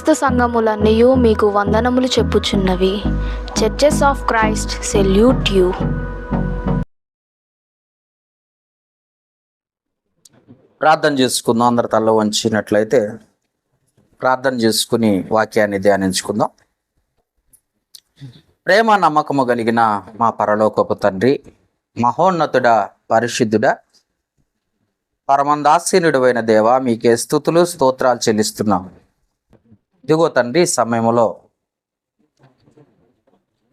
క్రీస్తు సంఘములన్నయు మీకు వందనములు చెప్పుచున్నవి. Churches of Christ salute you. ప్రార్థన చేసుకుందాం. అందరి తల్ల వంచినట్లయితే ప్రార్థన చేసుకుని వాక్యాన్ని ధ్యానించుకుందాం. ప్రేమ నమ్మకము కలిగిన మా పరలోకపు తండ్రి, మహోన్నతుడ, పరిశుద్ధుడ, పరమందాసీనుడైన దేవ, మీకే స్తుతులు స్తోత్రాలు చెల్లిస్తున్నాం. ఇదిగో తండ్రి, సమయంలో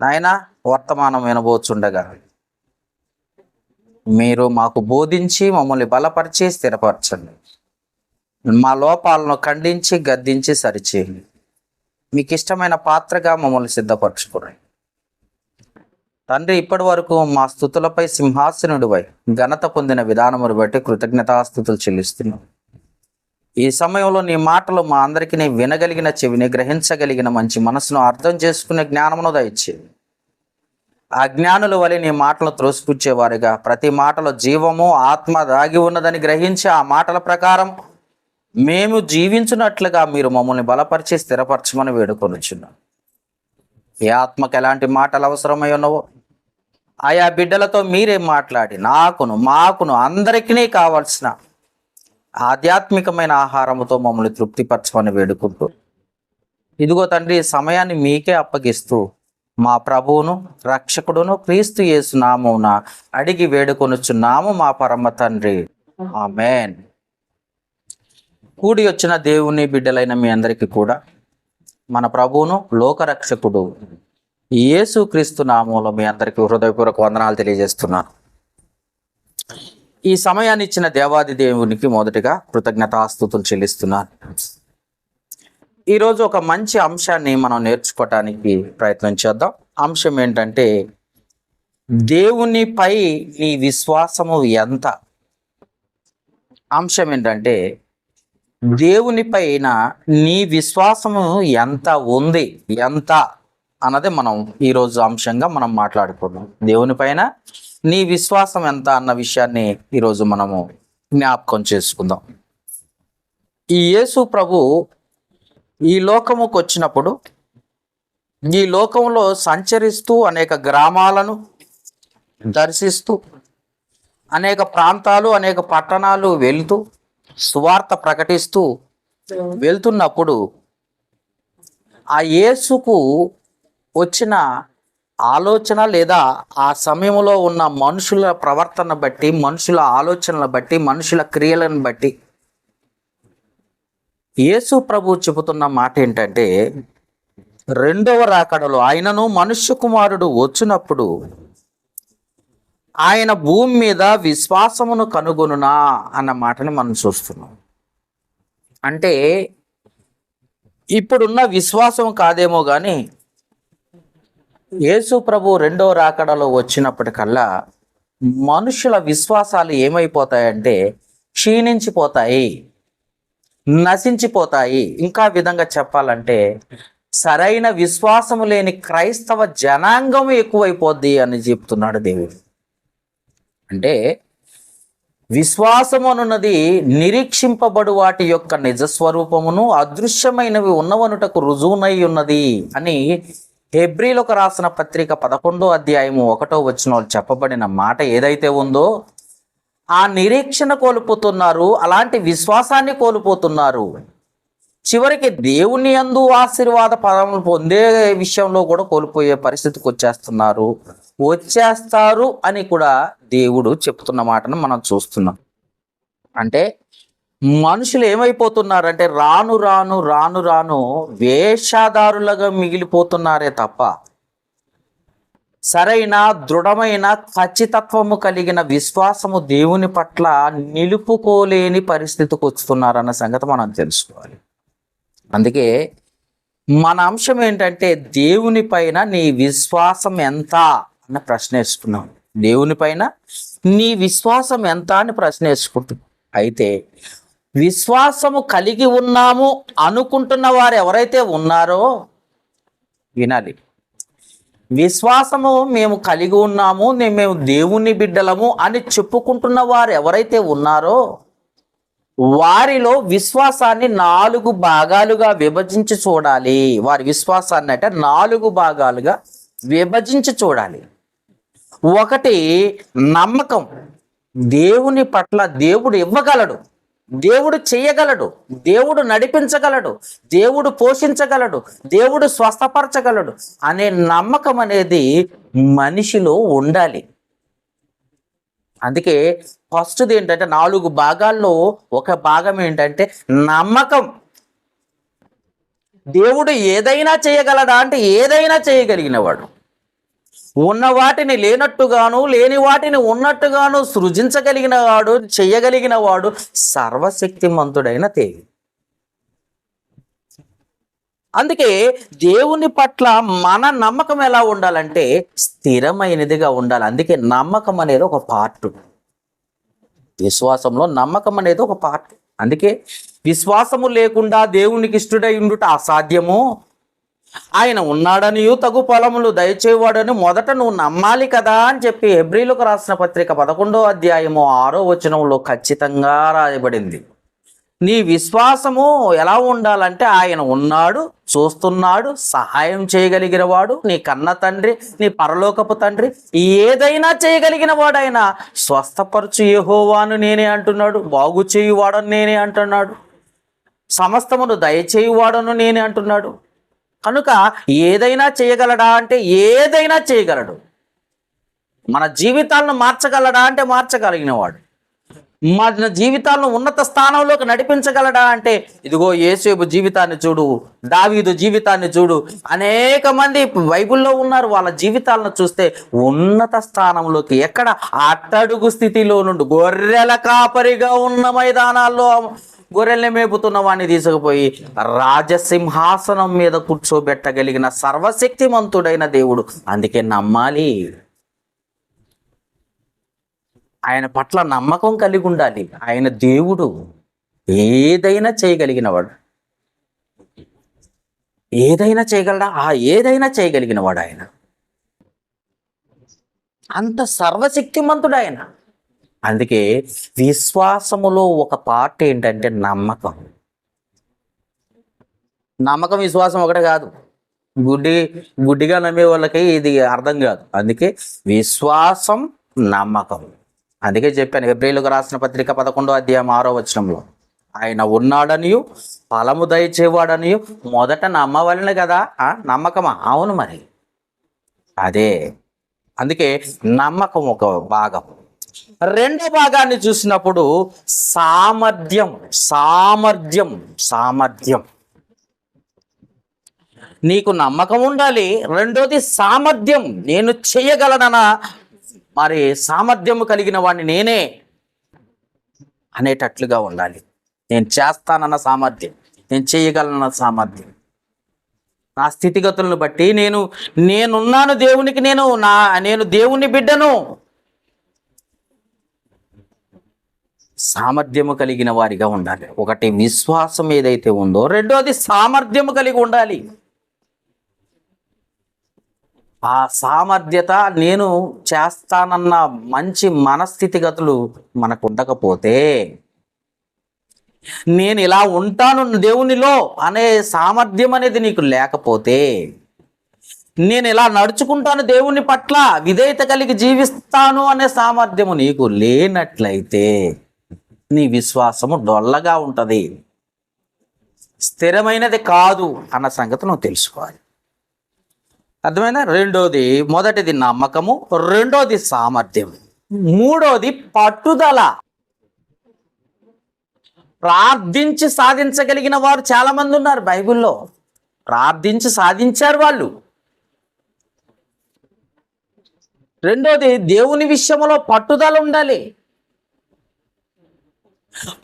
నాయన వర్తమానం వినబోచుండగా మీరు మాకు బోధించి మమ్మల్ని బలపరిచి స్థిరపరచండి. మా లోపాలను ఖండించి గద్దించి సరిచేయండి. మీకు ఇష్టమైన పాత్రగా మమ్మల్ని సిద్ధపరచుకోండి తండ్రి. ఇప్పటి వరకు మా స్తుతులపై సింహాసనుడివై ఘనత పొందిన విధానమును బట్టి కృతజ్ఞతాస్తుతులు చెల్లిస్తున్నాం. ఈ సమయంలో నీ మాటలు మా అందరికీ నీ వినగలిగిన చెవిని, గ్రహించగలిగిన మంచి మనసును, అర్థం చేసుకునే జ్ఞానమును దయచే. అజ్ఞానుల వలె నీ మాటలు త్రోసిపుచ్చేవారుగా ప్రతి మాటలో జీవము, ఆత్మ దాగి ఉన్నదని గ్రహించి ఆ మాటల ప్రకారం మేము జీవించినట్లుగా మీరు మమ్మల్ని బలపరిచి స్థిరపరచమని వేడుకొనుచున్నాం. ఏ ఆత్మకు ఎలాంటి మాటలు అవసరమై ఉన్నవో ఆయా బిడ్డలతో మీరే మాట్లాడి మాకును అందరికీ కావాల్సిన ఆధ్యాత్మికమైన ఆహారముతో మమ్మల్ని తృప్తిపరచమని వేడుకుంటూ, ఇదిగో తండ్రి, సమయాన్ని మీకే అప్పగిస్తూ మా ప్రభువును రక్షకుడును క్రీస్తు యేసు నామమున అడిగి వేడుకొనుచున్నాము మా పరమ తండ్రి, ఆమేన్. కూడి వచ్చిన దేవుని బిడ్డలైన మీ అందరికీ కూడా మన ప్రభువును లోకరక్షకుడు యేసు క్రీస్తు నామములో మీ అందరికీ హృదయపూర్వక వందనాలు తెలియజేస్తున్నాను. ఈ సమయాన్ని ఇచ్చిన దేవాది దేవునికి మొదటిగా కృతజ్ఞతాస్తుతులు చెల్లిస్తున్నాను. ఈరోజు ఒక మంచి అంశాన్ని మనం నేర్చుకోవటానికి ప్రయత్నం చేద్దాం. అంశం ఏంటంటే, దేవునిపై నీ విశ్వాసము ఎంత. అంశం ఏంటంటే, దేవునిపైన నీ విశ్వాసము ఎంత ఉంది, ఎంత అన్నది మనం ఈరోజు అంశంగా మనం మాట్లాడుకుందాం. దేవునిపైన నీ విశ్వాసం ఎంత అన్న విషయాన్ని ఈరోజు మనము జ్ఞాపకం చేసుకుందాం. ఈ యేసు ప్రభు ఈ లోకముకు వచ్చినప్పుడు ఈ లోకంలో సంచరిస్తూ అనేక గ్రామాలను దర్శిస్తూ అనేక ప్రాంతాలు, అనేక పట్టణాలు వెళ్తూ సువార్త ప్రకటిస్తూ వెళ్తున్నప్పుడు ఆ యేసుకు వచ్చిన ఆలోచన లేదా ఆ సమయంలో ఉన్న మనుషుల ప్రవర్తన బట్టి, మనుషుల ఆలోచనల బట్టి, మనుషుల క్రియలను బట్టి యేసు ప్రభు చెబుతున్న మాట ఏంటంటే, రెండవ రాకడలో ఆయనను మనుష్య కుమారుడు వచ్చినప్పుడు ఆయన భూమి మీద విశ్వాసమును కనుగొనునా అన్న మాటని మనం చూస్తున్నాం. అంటే ఇప్పుడున్న విశ్వాసం కాదేమో కానీ యేసు ప్రభు రెండో రాకడలో వచ్చినప్పటికల్లా మనుషుల విశ్వాసాలు ఏమైపోతాయంటే క్షీణించిపోతాయి, నశించిపోతాయి. ఇంకా విధంగా చెప్పాలంటే సరైన విశ్వాసము లేని క్రైస్తవ జనాంగం ఎక్కువైపోద్ది అని చెప్తున్నాడు దేవుడు. అంటే విశ్వాసము అనున్నది నిరీక్షింపబడు వాటి యొక్క నిజస్వరూపమును అదృశ్యమైనవి ఉన్నవనుటకు రుజువునై ఉన్నది అని హెబ్రీలకు రాసిన పత్రిక 11వ అధ్యాయము 1వ వచనంలో చెప్పబడిన మాట ఏదైతే ఉందో, ఆ నిరీక్షణ కోల్పోతున్నారు, అలాంటి విశ్వాసాన్ని కోల్పోతున్నారు. చివరికి దేవుని యందు ఆశీర్వాద పదములు పొందే విషయంలో కూడా కోల్పోయే పరిస్థితికి వచ్చేస్తారు అని కూడా దేవుడు చెప్తున్న మాటను మనం చూస్తున్నాం. అంటే మనుషులు ఏమైపోతున్నారంటే రాను రాను రాను రాను వేషధారులుగా మిగిలిపోతున్నారే తప్ప సరైన దృఢమైన ఖచ్చితత్వము కలిగిన విశ్వాసము దేవుని పట్ల నిలుపుకోలేని పరిస్థితికి వస్తున్నారన్న సంగతి మనం తెలుసుకోవాలి. అందుకే మన అంశం ఏంటంటే, దేవుని పైన నీ విశ్వాసం ఎంత అన్న ప్రశ్న వేసుకున్నాం. దేవుని పైన నీ విశ్వాసం ఎంత అని ప్రశ్న వేసుకుంటున్నాం. అయితే విశ్వాసము కలిగి ఉన్నాము అనుకుంటున్న వారు ఎవరైతే ఉన్నారో వినాలి. విశ్వాసము మేము కలిగి ఉన్నాము, మేము దేవుని బిడ్డలము అని చెప్పుకుంటున్న వారు ఎవరైతే ఉన్నారో వారిలో విశ్వాసాన్ని 4 భాగాలుగా విభజించి చూడాలి. వారి విశ్వాసాన్ని అంటే 4 భాగాలుగా విభజించి చూడాలి. ఒకటి నమ్మకం. దేవుని పట్ల దేవుడు ఇవ్వగలడు, దేవుడు చేయగలడు, దేవుడు నడిపించగలడు, దేవుడు పోషించగలడు, దేవుడు స్వస్థపరచగలడు అనే నమ్మకం అనేది మనిషిలో ఉండాలి. అందుకే ఫస్ట్ది ఏంటంటే 4 భాగాల్లో ఒక భాగం ఏంటంటే నమ్మకం. దేవుడు ఏదైనా చేయగలడా అంటే ఏదైనా చేయగలిగినవాడు. ఉన్న వాటిని లేనట్టుగాను, లేని వాటిని ఉన్నట్టుగాను సృజించగలిగిన వాడు, చెయ్యగలిగిన వాడు సర్వశక్తిమంతుడైన దేవుడు. అందుకే దేవుని పట్ల మన నమ్మకం ఎలా ఉండాలంటే స్థిరమైనదిగా ఉండాలి. అందుకే నమ్మకం అనేది ఒక పార్ట్. విశ్వాసంలో నమ్మకం అనేది ఒక పార్ట్. అందుకే విశ్వాసము లేకుండా దేవునికి ఇష్టడై ఉండుట అసాధ్యము. ఆయన ఉన్నాడనియు తగు ఫలములు దయచేవాడని మొదట నువ్వు నమ్మాలి కదా అని చెప్పి హెబ్రీలకు రాసిన పత్రిక 11వ అధ్యాయము 6వ వచనంలో ఖచ్చితంగా రాయబడింది. నీ విశ్వాసము ఎలా ఉండాలంటే ఆయన ఉన్నాడు, చూస్తున్నాడు, సహాయం చేయగలిగిన వాడు, నీ కన్న తండ్రి, నీ పరలోకపు తండ్రి, ఏదైనా చేయగలిగిన వాడు. ఆయన స్వస్థపరచు యెహోవాను నేనే అంటున్నాడు, బాగు చేయువాడని నేనే అంటున్నాడు, సమస్తమును దయచేయువాడను నేనే అంటున్నాడు. కనుక ఏదైనా చేయగలడా అంటే ఏదైనా చేయగలడు. మన జీవితాలను మార్చగలడా అంటే మార్చగలిగిన వాడు. మన జీవితాలను ఉన్నత స్థానంలోకి నడిపించగలడా అంటే ఇదిగో యేసేపు జీవితాన్ని చూడు, దావీదు జీవితాన్ని చూడు, అనేక మంది బైబిల్లో ఉన్నారు. వాళ్ళ జీవితాలను చూస్తే ఉన్నత స్థానంలోకి, ఎక్కడ అట్టడుగు స్థితిలో నుండి గొర్రెల కాపరిగా ఉన్న మైదానాల్లో గొర్రెల్ని మేపుతున్న వాడిని తీసుకుపోయి రాజసింహాసనం మీద కూర్చోబెట్టగలిగిన సర్వశక్తిమంతుడైన దేవుడు. అందుకే నమ్మాలి, ఆయన పట్ల నమ్మకం కలిగి ఉండాలి. ఆయన దేవుడు, ఏదైనా చేయగలిగిన వాడు. ఏదైనా చేయగలడా? ఏదైనా చేయగలిగిన వాడు ఆయన. అంత సర్వశక్తిమంతుడు ఆయన. అందుకే విశ్వాసములో ఒక పార్ట్ ఏంటంటే నమ్మకం. నమ్మకం విశ్వాసం ఒకటే కాదు. గుడ్డిగా నమ్మే వాళ్ళకి ఇది అర్థం కాదు. అందుకే విశ్వాసం, నమ్మకం. అందుకే చెప్పాను హెబ్రీయులకు రాసిన పత్రిక 11వ అధ్యాయం 6వ వచనంలో ఆయన ఉన్నాడనియు ఫలము దయచేవాడనియు మొదట నమ్మవలెను కదా. నమ్మకమా? అవును, మరి అదే. అందుకే నమ్మకం ఒక భాగం. రెండో భాగాన్ని చూసినప్పుడు సామర్థ్యం. సామర్థ్యం సామర్థ్యం నీకు నమ్మకం ఉండాలి. రెండోది సామర్థ్యం. నేను చేయగలనన్నా మరి సామర్థ్యము కలిగిన వాడిని నేనే అనేటట్లుగా ఉండాలి. నేను చేస్తానన్న సామర్థ్యం, నేను చేయగలనన్న సామర్థ్యం. నా స్థితిగతులను బట్టి నేనున్నాను దేవునికి, నేను దేవుని బిడ్డను. సామర్థ్యము కలిగిన వారిగా ఉండాలి. ఒకటి విశ్వాసం ఏదైతే ఉందో, రెండోది సామర్థ్యము కలిగి ఉండాలి. ఆ సామర్థ్యత, నేను చేస్తానన్న మంచి మనస్థితిగతులు మనకు ఉండకపోతే, నేను ఇలా ఉంటాను దేవునిలో అనే సామర్థ్యం అనేది నీకు లేకపోతే, నేను ఇలా నడుచుకుంటాను దేవుని పట్ల విధేయత కలిగి జీవిస్తాను అనే సామర్థ్యము నీకు లేనట్లయితే నీ విశ్వాసము డొల్లగా ఉంటుంది, స్థిరమైనది కాదు అన్న సంగతి నువ్వు తెలుసుకోవాలి. అర్థమైనా? రెండోది, మొదటిది నమ్మకము, రెండోది సామర్థ్యం, మూడోది పట్టుదల. ప్రార్థించి సాధించగలిగిన వారు చాలా మంది ఉన్నారు బైబిల్లో. ప్రార్థించి సాధించారు వాళ్ళు. రెండోది, దేవుని విషయంలో పట్టుదల ఉండాలి.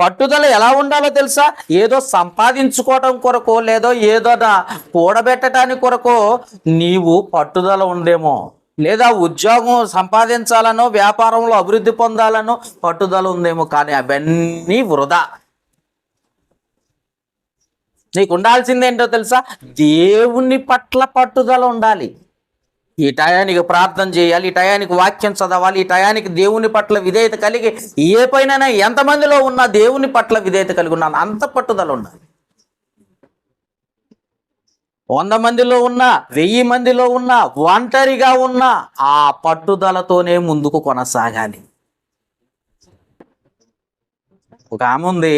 పట్టుదల ఎలా ఉండాలో తెలుసా? ఏదో సంపాదించుకోవటం కొరకో, లేదో ఏదో కూడబెట్టడానికి కొరకో నీవు పట్టుదల ఉందేమో, లేదా ఉద్యోగం సంపాదించాలనో, వ్యాపారంలో అభివృద్ధి పొందాలనో పట్టుదల ఉందేమో. కానీ అవన్నీ వృధా. నీకు ఉండాల్సింది ఏంటో తెలుసా? దేవుని పట్ల పట్టుదల ఉండాలి. ఈ టయానికి ప్రార్థన చేయాలి, ఈ టయానికి వాక్యం చదవాలి, ఈ టయానికి దేవుని పట్ల విధేయత కలిగి ఏ పైన ఎంతమందిలో ఉన్నా దేవుని పట్ల విధేయత కలిగి ఉన్నాను అంత పట్టుదల ఉండాలి. 100 మందిలో ఉన్నా 1000 మందిలో ఉన్నా ఒంటరిగా ఉన్నా ఆ పట్టుదలతోనే ముందుకు కొనసాగాలి. ఒక ఆమె ఉంది,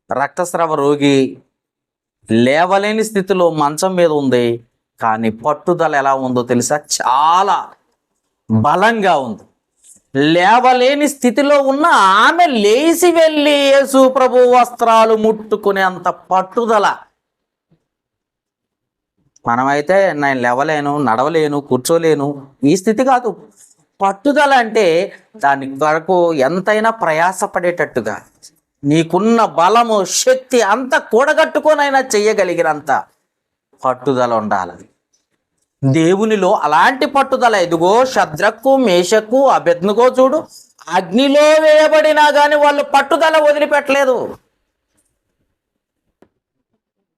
రక్తస్రావ రోగి, లేవలేని స్థితిలో మంచం మీద ఉంది. కానీ పట్టుదల ఎలా ఉందో తెలుసా? చాలా బలంగా ఉంది. లేవలేని స్థితిలో ఉన్న ఆమె లేచి వెళ్ళి యేసు ప్రభు వస్త్రాలు ముట్టుకునేంత పట్టుదల. మనమైతే నేను లేవలేను, నడవలేను, కూర్చోలేను, ఈ స్థితి కాదు. పట్టుదల అంటే దాని వరకు ఎంతైనా ప్రయాసపడేటట్టుగా నీకున్న బలము శక్తి అంత కూడగట్టుకొనైనా చెయ్యగలిగినంత పట్టుదల ఉండాలి. దేవునిలో అలాంటి పట్టుదల. ఇదిగో షద్రకు మేషకు అబేద్నెగో చూడు, అగ్నిలో వేయబడినా కానీ వాళ్ళు పట్టుదల వదిలిపెట్టలేదు.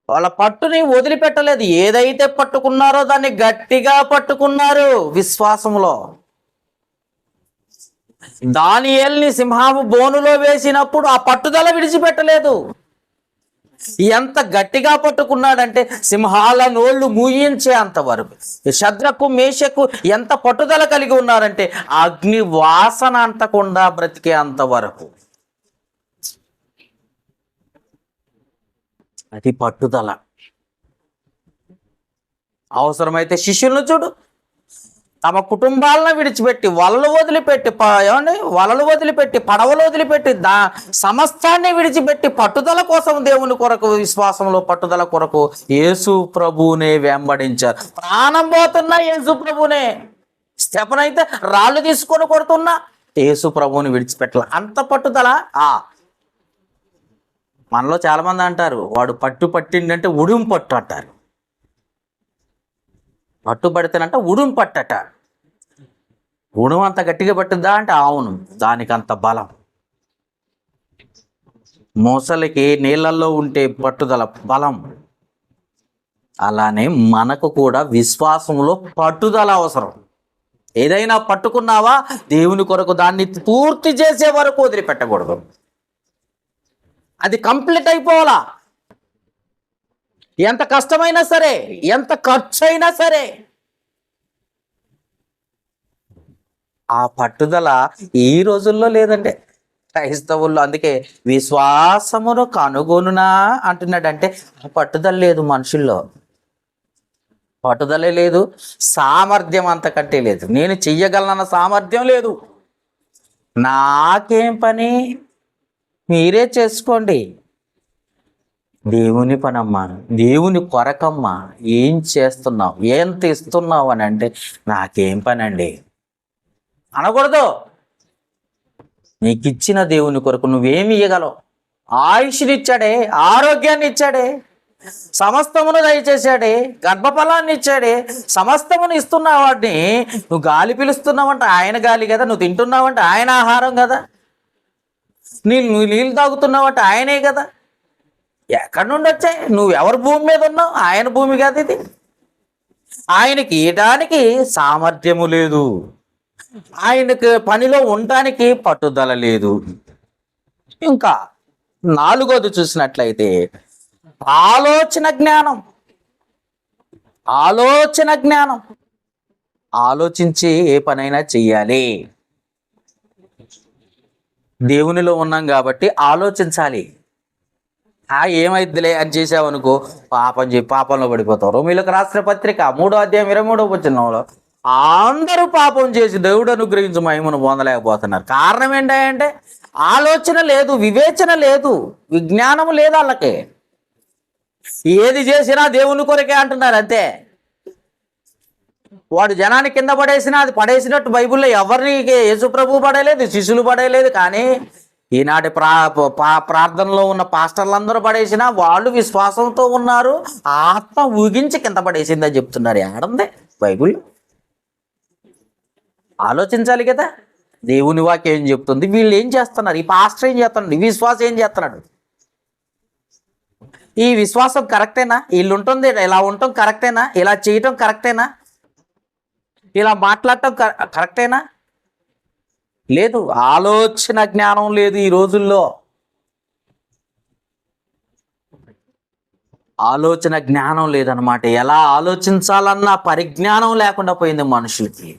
వాళ్ళ పట్టుని వదిలిపెట్టలేదు. ఏదైతే పట్టుకున్నారో దాన్ని గట్టిగా పట్టుకున్నారు విశ్వాసంలో. దానియేలుని సింహపు బోనులో వేసినప్పుడు ఆ పట్టుదల విడిచిపెట్టలేదు. ఎంత గట్టిగా పట్టుకున్నాడంటే సింహాల నోళ్లు మూయించే అంతవరకు. షద్రకు మేషకు ఎంత పట్టుదల కలిగి ఉన్నారంటే అగ్ని వాసన అంటకుండా బ్రతికే అంతవరకు. అది పట్టుదల. అవసరమైతే శిష్యులను చూడు, తమ కుటుంబాలను విడిచిపెట్టి వలలు వదిలిపెట్టి పడవలు వదిలిపెట్టి సమస్తాన్ని విడిచిపెట్టి పట్టుదల కోసం దేవుని కొరకు విశ్వాసంలో పట్టుదల కొరకు యేసు ప్రభువునే వెంబడించారు. ప్రాణం పోతున్నా యేసు ప్రభువునే, స్టెఫెను రాళ్ళు తీసుకొని కొడుతున్నా యేసు ప్రభువుని విడిచిపెట్టాల. అంత పట్టుదల. మనలో చాలా మంది అంటారు, వాడు పట్టిండంటే ఉడుం పట్టు అంటారు. పట్టుబడితేనంట ఉడుం పట్టట. ఉడుం అంత గట్టిగా పట్టుద్దా అంటే అవును, దానికంత బలం. మొసలికి నీళ్ళల్లో ఉంటే పట్టుదల బలం, అలానే మనకు కూడా విశ్వాసంలో పట్టుదల అవసరం. ఏదైనా పట్టుకున్నావా దేవుని కొరకు దాన్ని పూర్తి చేసే వరకు వదిలిపెట్టకూడదు. అది కంప్లీట్ అయిపోవాలా. ఎంత కష్టమైనా సరే, ఎంత ఖర్చు అయినా సరే. ఆ పట్టుదల ఈ రోజుల్లో లేదంటే క్రైస్తవుల్లో. అందుకే విశ్వాసమును కనుగొనునా అంటున్నాడంటే ఆ పట్టుదల లేదు మనుషుల్లో. పట్టుదలే లేదు, సామర్థ్యం అంతకంటే లేదు. నేను చెయ్యగలనన్న సామర్థ్యం లేదు. నాకేం పని, మీరే చేసుకోండి. దేవుని పనమ్మా, దేవుని కొరకమ్మా. ఏం చేస్తున్నావు, ఎంత ఇస్తున్నావు అని అంటే నాకేం పని అండి అనకూడదు. నీకు ఇచ్చిన దేవుని కొరకు నువ్వేమి ఇయ్యగలవు? ఆయుష్ని ఇచ్చాడే, ఆరోగ్యాన్ని ఇచ్చాడే, సమస్తమును దయచేశాడే, గర్భఫలాన్ని ఇచ్చాడే. సమస్తమును ఇస్తున్న వాడిని నువ్వు గాలి పిలుస్తున్నావంటే ఆయన గాలి కదా, నువ్వు తింటున్నావంటే ఆయన ఆహారం కదా, నువ్వు నీళ్ళు తాగుతున్నావంటే ఆయనే కదా. ఎక్కడి నుండి వచ్చాయి? నువ్వు ఎవరి భూమి మీద ఉన్నావు? ఆయన భూమి కాదు ఇది. ఆయనకి ఇయడానికి సామర్థ్యము లేదు, ఆయనకు పనిలో ఉండడానికి పట్టుదల లేదు. ఇంకా 4వది చూసినట్లయితే ఆలోచన జ్ఞానం. ఆలోచన జ్ఞానం. ఆలోచించి ఏ పనైనా చెయ్యాలి. దేవునిలో ఉన్నాం కాబట్టి ఆలోచించాలి. ఏమైద్దిలే అని చేసావనుకో పాపంలో పడిపోతావు. రోమీయులకు రాసిన పత్రిక 3వ అధ్యాయం 23వ వచనంలో అందరూ పాపం చేసి దేవుడు అనుగ్రహించి మహిమను పొందలేకపోతున్నారు. కారణం ఏంటంటే ఆలోచన లేదు, వివేచన లేదు, విజ్ఞానం లేదు వాళ్ళకి. ఏది చేసినా దేవుని కొరకే అంటున్నారు అంతే. వాడు జనాన్ని కింద పడేసినా అది పడేసినట్టు బైబిల్లో ఎవరికి యేసు ప్రభు పడేలేదు, శిష్యులు పడేలేదు. కానీ ఈనాటి ప్రార్థనలో ఉన్న పాస్టర్లందరూ పడేసినా వాళ్ళు విశ్వాసంతో ఉన్నారు, ఆత్మ ఊగించి కింద పడేసిందని చెప్తున్నారు. ఏడందే బైబిల్. ఆలోచించాలి కదా, దేవుని వాక్యం ఏం చెప్తుంది, వీళ్ళు ఏం చేస్తున్నారు, ఈ పాస్టర్ ఏం చేస్తున్నాడు, ఈ విశ్వాసం ఏం చేస్తున్నాడు, ఈ విశ్వాసం కరెక్టేనా, వీళ్ళు ఉంటుంది ఇలా ఉండటం కరెక్టేనా, ఇలా చేయటం కరెక్టేనా, ఇలా మాట్లాడటం కరెక్టేనా? లేదు. ఆలోచన జ్ఞానం లేదు ఈ రోజుల్లో. ఆలోచన జ్ఞానం లేదనమాట. ఎలా ఆలోచించాలన్న పరిజ్ఞానం లేకుండా పోయింది మనుషులకి.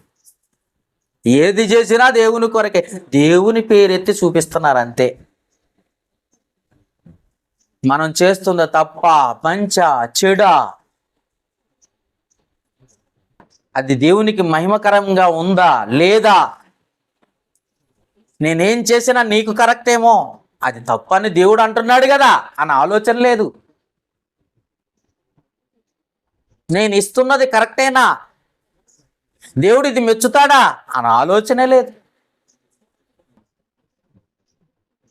ఏది చేసినా దేవుని కొరకే, దేవుని పేరెత్తి చూపిస్తున్నారు అంతే. మనం చేస్తున్న తప్ప, మంచ, చెడ, అది దేవునికి మహిమకరంగా ఉందా లేదా, నేనేం చేసినా నీకు కరెక్టేమో, అది తప్పని దేవుడు అంటున్నాడు కదా అని ఆలోచన లేదు. నేను ఇస్తున్నది కరెక్టేనా, దేవుడు ఇది మెచ్చుతాడా అని ఆలోచనే లేదు.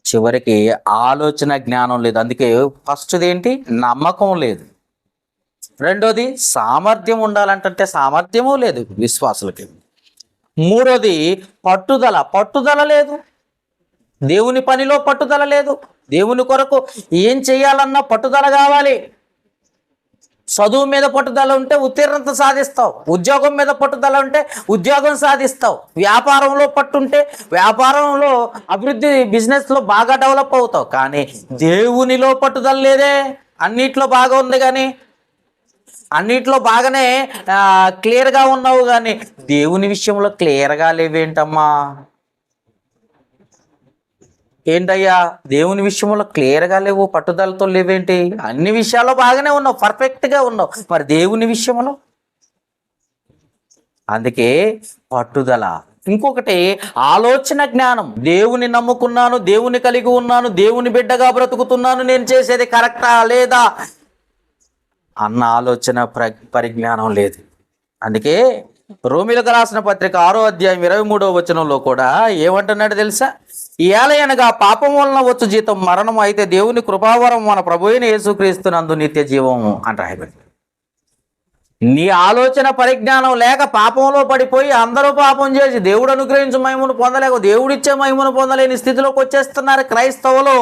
చివరికి ఆలోచన జ్ఞానం లేదు. అందుకే ఫస్ట్ది ఏంటి? నమ్మకం లేదు. రెండోది సామర్థ్యం ఉండాలంటే సామర్థ్యము లేదు విశ్వాసులకి. మూడోది పట్టుదల లేదు. దేవుని పనిలో పట్టుదల లేదు. దేవుని కొరకు ఏం చేయాలన్నా పట్టుదల కావాలి. చదువు మీద పట్టుదల ఉంటే ఉత్తీర్ణత సాధిస్తావు. ఉద్యోగం మీద పట్టుదల ఉంటే ఉద్యోగం సాధిస్తావు. వ్యాపారంలో పట్టుంటే వ్యాపారంలో అభివృద్ధి, బిజినెస్లో బాగా డెవలప్ అవుతావు. కానీ దేవునిలో పట్టుదల లేదే. అన్నిట్లో బాగా ఉంది కానీ, అన్నిట్లో బాగానే క్లియర్గా ఉన్నావు కానీ దేవుని విషయంలో క్లియర్గా లేవేంటమ్మా? ఏంటయ్యా దేవుని విషయంలో క్లియర్గా లేవు, పట్టుదలతో లేవేంటి? అన్ని విషయాల్లో బాగానే ఉన్నావు, పర్ఫెక్ట్గా ఉన్నావు, మరి దేవుని విషయంలో? అందుకే పట్టుదల. ఇంకొకటి ఆలోచన జ్ఞానం. దేవుని నమ్ముకున్నాను, దేవుని కలిగి ఉన్నాను, దేవుని బిడ్డగా బ్రతుకుతున్నాను, నేను చేసేది కరెక్టా లేదా అన్న ఆలోచన పరిజ్ఞానం లేదు. అందుకే రోమీయులకు రాసిన పత్రిక 6వ అధ్యాయం 23వ వచనంలో కూడా ఏమంటున్నాడు తెలుసా? ఏలయనగా పాపం వలన వచ్చు జీతం మరణం, అయితే దేవుని కృపావరం మన ప్రభువైన యేసుక్రీస్తునందు నిత్య జీవము అని రాయబడి. నీ ఆలోచన పరిజ్ఞానం లేక పాపంలో పడిపోయి అందరూ పాపం చేసి దేవుడు అనుగ్రహించే మహిమను పొందలేక, దేవుడిచ్చే మహిమను పొందలేని స్థితిలోకి వచ్చేస్తున్నారు క్రైస్తవులు.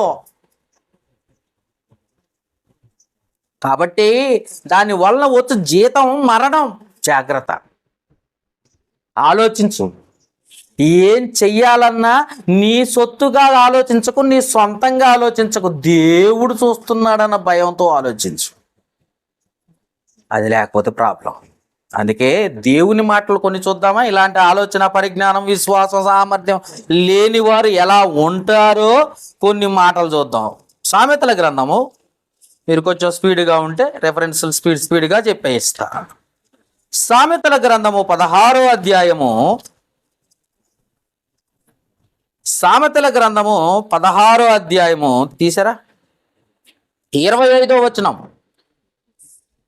కాబట్టి దాని వలన వచ్చు జీతం మరణం. జాగ్రత్త, ఆలోచించు. ఏం చెయ్యాలన్నా నీ సొత్తుగా ఆలోచించకు, నీ సొంతంగా ఆలోచించకు, దేవుడు చూస్తున్నాడన్న భయంతో ఆలోచించు. అది లేకపోతే ప్రాబ్లం. అందుకే దేవుని మాటలు కొన్ని చూద్దామా? ఇలాంటి ఆలోచన పరిజ్ఞానం, విశ్వాసం, సామర్థ్యం లేని వారు ఎలా ఉంటారో కొన్ని మాటలు చూద్దాం. సామెతల గ్రంథము, మీరు కొంచెం స్పీడ్గా ఉంటే రెఫరెన్సులు స్పీడ్గా చెప్పేస్తా. సామెతల గ్రంథము 16వ అధ్యాయము, సామెతల గ్రంథము 16వ అధ్యాయము తీసారా 25వ వచనం.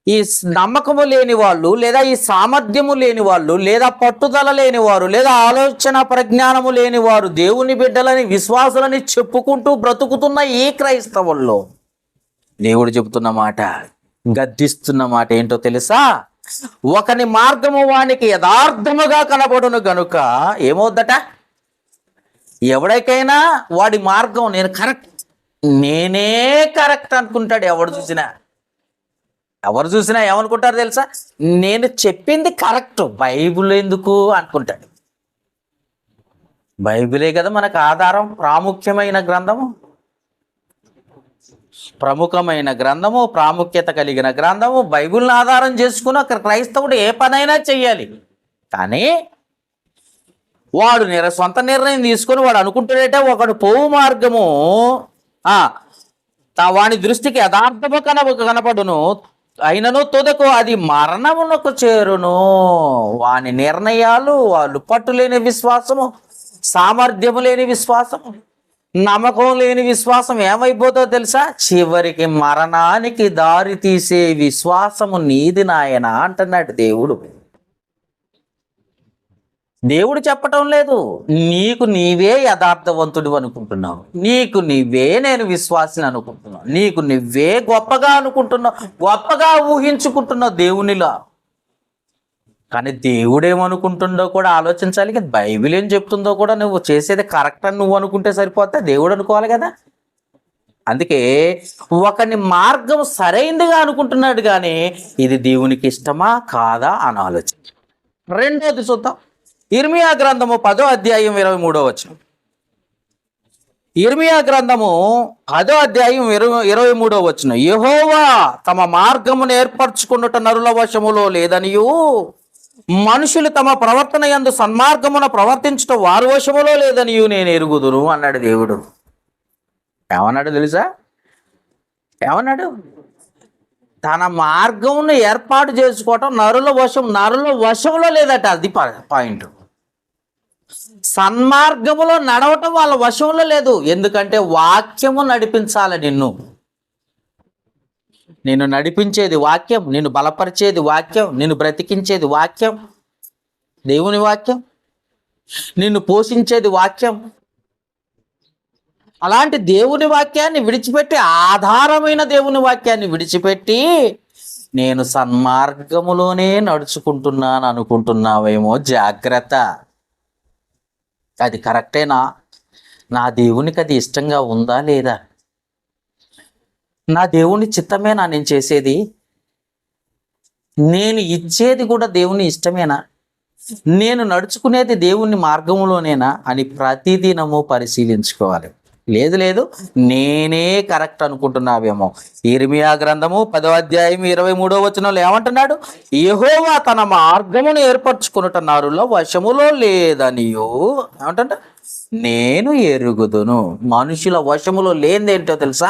ఈ నమ్మకము లేని వాళ్ళు, లేదా ఈ సామర్థ్యము లేని వాళ్ళు, లేదా పట్టుదల లేని వారు, లేదా ఆలోచన ప్రజ్ఞానము లేని వారు దేవుని బిడ్డలని, విశ్వాసులని చెప్పుకుంటూ బ్రతుకుతున్న ఈ క్రైస్తవుల్లో దేవుడు చెబుతున్న మాట, గద్దిస్తున్న మాట ఏంటో తెలుసా? ఒకని మార్గము వానికి యథార్థముగా కనబడును గనుక ఏమవుద్దట? ఎవరికైనా వాడి మార్గం నేనే కరెక్ట్ అనుకుంటాడు. ఎవరు చూసినా ఏమనుకుంటారు తెలుసా? నేను చెప్పింది కరెక్ట్, బైబిల్ ఎందుకు అనుకుంటాడు. బైబిలే కదా మనకు ఆధారం, ప్రాముఖ్యమైన గ్రంథము, ప్రముఖమైన గ్రంథము, ప్రాముఖ్యత కలిగిన గ్రంథము. బైబిల్ని ఆధారం చేసుకుని అక్కడ క్రైస్తవుడు ఏ పనైనా చెయ్యాలి. కానీ వాడు సొంత నిర్ణయం తీసుకొని వాడు అనుకుంటాడేట ఒకడు పోవు మార్గము వాని దృష్టికి యథార్థము కనపడును, అయినను తుదకు అది మరణమునకు చేరును. వాని నిర్ణయాలు, వాళ్ళు పట్టులేని విశ్వాసము, సామర్థ్యము లేని విశ్వాసము, నమ్మకం లేని విశ్వాసం ఏమైపోతుందో తెలుసా? చివరికి మరణానికి దారి తీసే విశ్వాసము నీది నాయన అంటున్నాడు దేవుడు. దేవుడు చెప్పటం లేదు, నీకు నీవే యథార్థవంతుడు అనుకుంటున్నావు, నీకు నీవే నేను విశ్వాసిని అనుకుంటున్నావు, నీకు నువ్వే గొప్పగా అనుకుంటున్నావు, గొప్పగా ఊహించుకుంటున్నావు దేవునిలా. కానీ దేవుడేమనుకుంటుందో కూడా ఆలోచించాలి కదా. బైబిల్ ఏం చెప్తుందో కూడా నువ్వు చేసేది కరెక్ట్ అని నువ్వు అనుకుంటే సరిపోతే దేవుడు అనుకోవాలి కదా. అందుకే ఒకని మార్గం సరైనదిగా అనుకుంటున్నాడు కానీ ఇది దేవునికి ఇష్టమా కాదా అని ఆలోచించు. రెండోది చూద్దాం. ఇర్మియా గ్రంథము 10వ అధ్యాయం 23వ వచనం. ఇర్మియా గ్రంథము 10వ అధ్యాయం 23వ వచనం. యెహోవా తమ మార్గమును ఏర్పరచుకున్నట నరుల వశములో లేదనియు, మనుషులు తమ ప్రవర్తన యందు సన్మార్గమున ప్రవర్తించుట వారి వశములో లేదనియు నేను ఎరుగుదును అన్నాడు దేవుడు. ఏమన్నాడు తెలుసా? ఏమన్నాడు? తన మార్గమును ఏర్పాటు చేసుకోవటం నరుల వశంలో లేదట. అది పాయింట్. సన్మార్గములో నడవటం వాళ్ళ వశంలో లేదు. ఎందుకంటే వాక్యము నడిపించాలి. నిన్ను నడిపించేది వాక్యం, నిన్ను బలపరిచేది వాక్యం, నిన్ను బ్రతికించేది వాక్యం, దేవుని వాక్యం, నిన్ను పోషించేది వాక్యం. అలాంటి దేవుని వాక్యాన్ని విడిచిపెట్టి, ఆధారమైన దేవుని వాక్యాన్ని విడిచిపెట్టి నేను సన్మార్గములోనే నడుచుకుంటున్నాను అనుకుంటున్నావేమో, జాగ్రత్త. అది కరెక్టేనా? నా దేవునికి అది ఇష్టంగా ఉందా లేదా? నా దేవుని చిత్తమేనా నేను చేసేది? నేను ఇచ్చేది కూడా దేవుని ఇష్టమేనా? నేను నడుచుకునేది దేవుని మార్గంలోనేనా అని ప్రతిదినము పరిశీలించుకోవాలి. లేదు నేనే కరెక్ట్ అనుకుంటున్నావేమో. ఇర్మియా గ్రంథము 10వ అధ్యాయం 23వ వచనంలో ఏమంటున్నాడు? యెహోవా తన మార్గమును ఏర్పరచుకున్నట నరుల వశములో లేదనియో ఏమంట నేను ఎరుగుదును. మనుషుల వశములో లేనిదేంటో తెలుసా?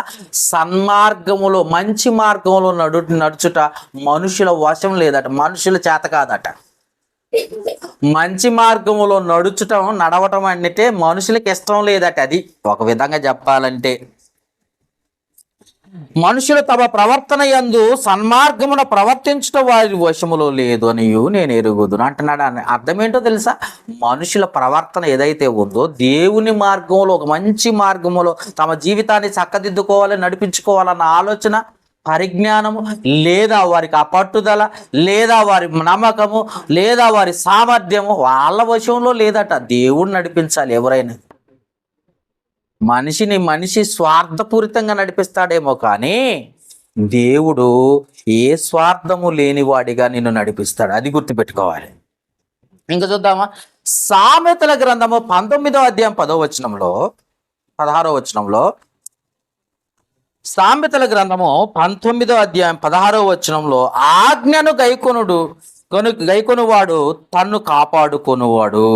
సన్మార్గములో, మంచి మార్గంలో నడుచుట మనుషుల వశం లేదట. మనుషుల చేత కాదట. మంచి మార్గములో నడవటం అంటే మనుషులకి ఇష్టం లేదట. అది ఒక విధంగా చెప్పాలంటే మనుషులు తమ ప్రవర్తన యందు సన్మార్గమున ప్రవర్తించుట వారి వశములో లేదు అనియు నేను ఎరుగుదును అంటున్నాడు. అర్థం ఏంటో తెలుసా? మనుషుల ప్రవర్తన ఏదైతే ఉందో దేవుని మార్గంలో, ఒక మంచి మార్గములో తమ జీవితాన్ని చక్కదిద్దుకోవాలి, నడిపించుకోవాలన్న ఆలోచన, పరిజ్ఞానము, లేదా వారికి ఆ పట్టుదల, లేదా వారి నమ్మకము, లేదా వారి సామర్థ్యము వాళ్ళ వశంలో లేదట. దేవుడు నడిపించాలి ఎవరైనా. మనిషి స్వార్థపూరితంగా నడిపిస్తాడేమో, కానీ దేవుడు ఏ స్వార్థము లేనివాడిగా నిన్ను నడిపిస్తాడు. అది గుర్తుపెట్టుకోవాలి. ఇంకా చూద్దామా? సామెతల గ్రంథము 19వ అధ్యాయం 10వ వచనంలో 16వ వచనంలో, సామెతల గ్రంథము 19వ అధ్యాయం 16వ వచనంలో, ఆజ్ఞను గైకొనువాడు తన్ను కాపాడుకొనువాడు,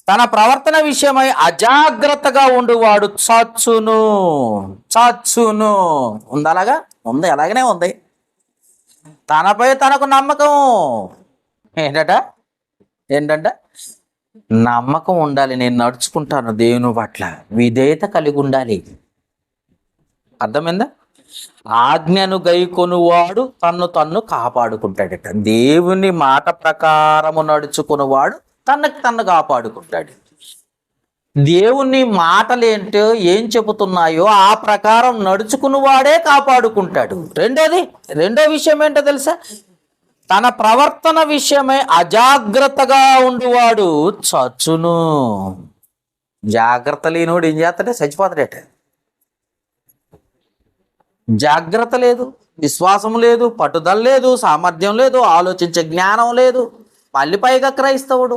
తన ప్రవర్తన విషయమై అజాగ్రత్తగా ఉండువాడు చచ్చును. ఉంది, అలాగా ఉంది, అలాగనే ఉంది. తనపై తనకు నమ్మకం ఏంటంట నమ్మకం ఉండాలి. నేను నడుచుకుంటాను దేవుని పట్ల, విధేయత కలిగి ఉండాలి. అర్థమైందా? ఆజ్ఞను గైకొనువాడు తన్ను కాపాడుకుంటాడట. దేవుని మాట ప్రకారము నడుచుకున్నవాడు తన్ను కాపాడుకుంటాడు. దేవుని మాటలేంటో ఏం చెబుతున్నాయో ఆ ప్రకారం నడుచుకున్నవాడే కాపాడుకుంటాడు. రెండో విషయం ఏంటో తెలుసా? తన ప్రవర్తన విషయమై అజాగ్రత్తగా ఉండువాడు చచ్చును. జాగ్రత్త లేనివాడు ఏం చేస్తాడే? చచ్చిపోతాడట. జాగ్రత్త లేదు, విశ్వాసం లేదు, పట్టుదల లేదు, సామర్థ్యం లేదు, ఆలోచించే జ్ఞానం లేదు. పైగా క్రైస్తవుడు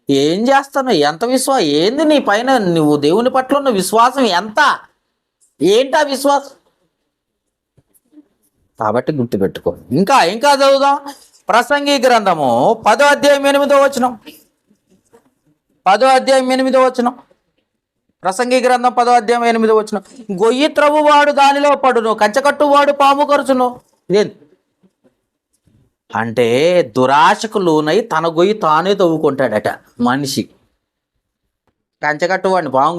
ఏం చేస్తాను? ఎంత ఏంది నీ పైన నువ్వు దేవుని పట్ల ఉన్న విశ్వాసం ఎంత? ఏంటా విశ్వాసం? కాబట్టి గుర్తుపెట్టుకో. ఇంకా చదువుదాం. ప్రసంగి గ్రంథము 10వ అధ్యాయం 8వ వచనం. 10వ అధ్యాయం 8వ వచనం. ప్రసంగి గ్రంథం 10వ అధ్యాయం 8వ వచనం. గొయ్యి త్రవ్వువాడు దానిలో పడును, కంచకట్టువాడు పాము కరుచును. ఇదేంటి అంటే దురాశకు లోనై తన గొయ్యి తానే తవ్వుకుంటాడట మనిషి. కంచకట్టువాడిని పాము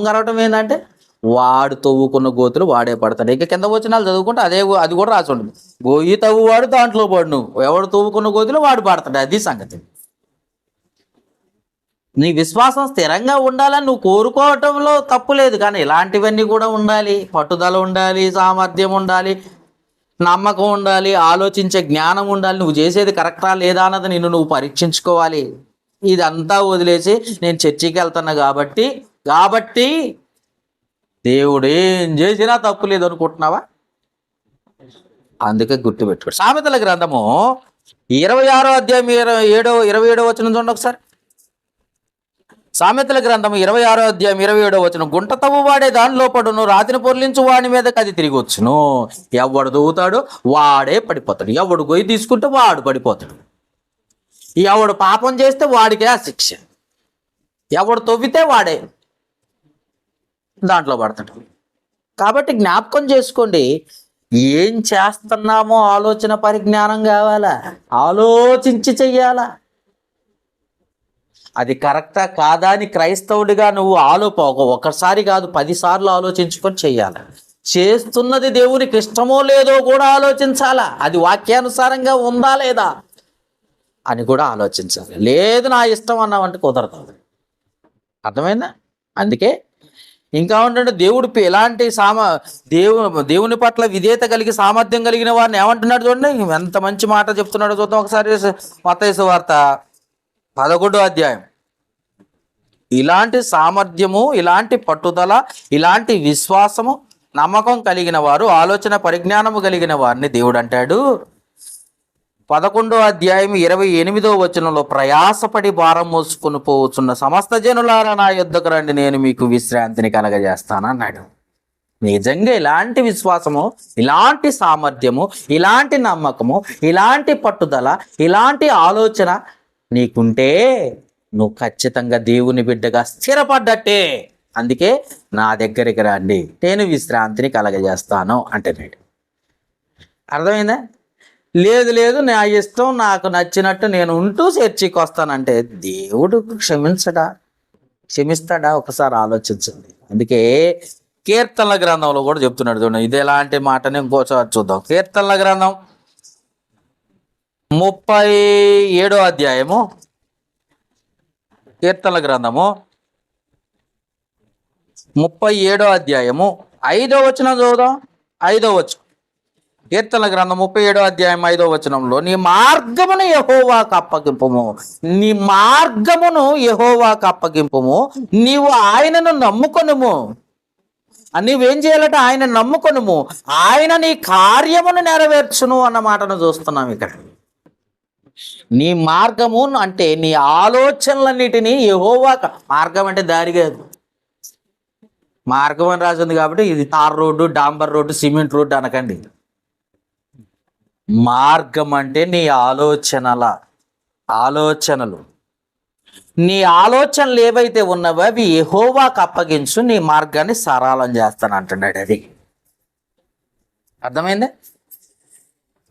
కరవటం ఏంటంటే వాడు తవ్వుకున్న గోతులు వాడే పడతాడు. ఇక కింద వచనాలు చదువుకుంటే అది కూడా రాసి ఉంటుంది. గొయ్యి తవ్వువాడు దాంట్లో పడును, ఎవడు తవ్వుకున్న గోతులు వాడు పడతాడు. అది సంగతి. నీ విశ్వాసం స్థిరంగా ఉండాలని నువ్వు కోరుకోవటంలో తప్పు లేదు, కానీ ఇలాంటివన్నీ కూడా ఉండాలి. పట్టుదల ఉండాలి, సామర్థ్యం ఉండాలి, నమ్మకం ఉండాలి, ఆలోచించే జ్ఞానం ఉండాలి. నువ్వు చేసేది కరెక్టా లేదా అన్నది నువ్వు పరీక్షించుకోవాలి. ఇదంతా వదిలేసి నేను చర్చికి వెళ్తున్నా కాబట్టి దేవుడు ఏం చేసినా తప్పు లేదు అనుకుంటున్నావా? అందుకే గుర్తుపెట్టుకో. సామెతల గ్రంథము 26వ అధ్యాయం 27వ వచనం చూడండి ఒకసారి. సామెతల గ్రంథం 26వ అధ్యాయం 27వ వచనం. గుంట తవ్వు వాడే దానిలో పడును, రాతిని పొర్లించు వాడి మీదకి అది తిరిగి వచ్చును. ఎవడు దవ్వుతాడో వాడే పడిపోతాడు, ఎవడు గొయ్యి తీసుకుంటే వాడు పడిపోతాడు, ఎవడు పాపం చేస్తే వాడికే ఆ శిక్ష, ఎవడు తవ్వితే వాడే దాంట్లో పడతాడు. కాబట్టి జ్ఞాపకం చేసుకోండి, ఏం చేస్తున్నామో ఆలోచన పరిజ్ఞానం కావాలా, ఆలోచించి చెయ్యాలా. అది కరెక్టా కాదా అని క్రైస్తవుడిగా నువ్వు ఒకసారి కాదు 10 సార్లు ఆలోచించుకొని చెయ్యాలి. చేస్తున్నది దేవునికి ఇష్టమో లేదో కూడా ఆలోచించాలా, అది వాక్యానుసారంగా ఉందా లేదా అని కూడా ఆలోచించాలి. లేదు నా ఇష్టం అన్నామంటే కుదరదు. అర్థమైందా? అందుకే ఇంకా ఉంటే దేవుడు ఎలాంటి దేవుని పట్ల విధేయత కలిగి సామర్థ్యం కలిగిన వారిని ఏమంటున్నాడు చూడండి, ఎంత మంచి మాట చెప్తున్నాడో చూద్దాం ఒకసారి. మత్తయి సువార్త 11వ అధ్యాయం. ఇలాంటి సామర్థ్యము, ఇలాంటి పట్టుదల, ఇలాంటి విశ్వాసము, నమ్మకం కలిగిన వారు, ఆలోచన పరిజ్ఞానము కలిగిన వారిని దేవుడు అంటాడు 11వ అధ్యాయం 28వ వచనంలో, ప్రయాసపడి భారం మోసుకొని పోవచ్చున్న సమస్త జనులారా నా యొద్దకు రండి, నేను మీకు విశ్రాంతిని కలగజేస్తానన్నాడు. నిజంగా ఇలాంటి విశ్వాసము, ఇలాంటి సామర్థ్యము, ఇలాంటి నమ్మకము, ఇలాంటి పట్టుదల, ఇలాంటి ఆలోచన నీకుంటే నువ్వు ఖచ్చితంగా దేవుని బిడ్డగా స్థిరపడ్డట్టే. అందుకే నా దగ్గరికి రండి, నేను విశ్రాంతిని కలగజేస్తాను అంటున్నాడు. అర్థమైందా? లేదు నా ఇష్టం, నాకు నచ్చినట్టు నేను ఉంటూ చర్చికి వస్తానంటే దేవుడు క్షమిస్తాడా? ఒకసారి ఆలోచించండి. అందుకే కీర్తనల గ్రంథంలో కూడా చెప్తున్నాడు చూడండి, ఇది ఎలాంటి మాటని ఇంకోసారి చూద్దాం. కీర్తనల గ్రంథం 37వ అధ్యాయము, కీర్తనల గ్రంథము 37వ అధ్యాయము 5వ వచనం చూద్దాం. 5వ వచనం, కీర్తనల గ్రంథం 37వ అధ్యాయం 5వ వచనంలో, నీ మార్గమును యెహోవాకు అప్పగింపుము, నీ మార్గమును యెహోవాకు అప్పగింపుము, నీవు ఆయనను నమ్ముకొనుము. నీవేం చేయాలంటే ఆయన నమ్ముకొనుము, ఆయన నీ కార్యమును నెరవేర్చును అన్న మాటను చూస్తున్నాం ఇక్కడ. నీ మార్గము అంటే నీ ఆలోచనలన్నిటినీ యెహోవాకు, మార్గం అంటే దారి కాదు, మార్గం అని రాసింది కాబట్టి ఇది తార్ రోడ్డు, డాంబర్ రోడ్డు, సిమెంట్ రోడ్డు అనకండి. మార్గం అంటే నీ ఆలోచనలు, నీ ఆలోచనలు ఏవైతే ఉన్నావో అవి యెహోవాకు అప్పగించు, నీ మార్గాన్ని సరళం చేస్తాను అంటున్నాడు. అది అర్థమైందే?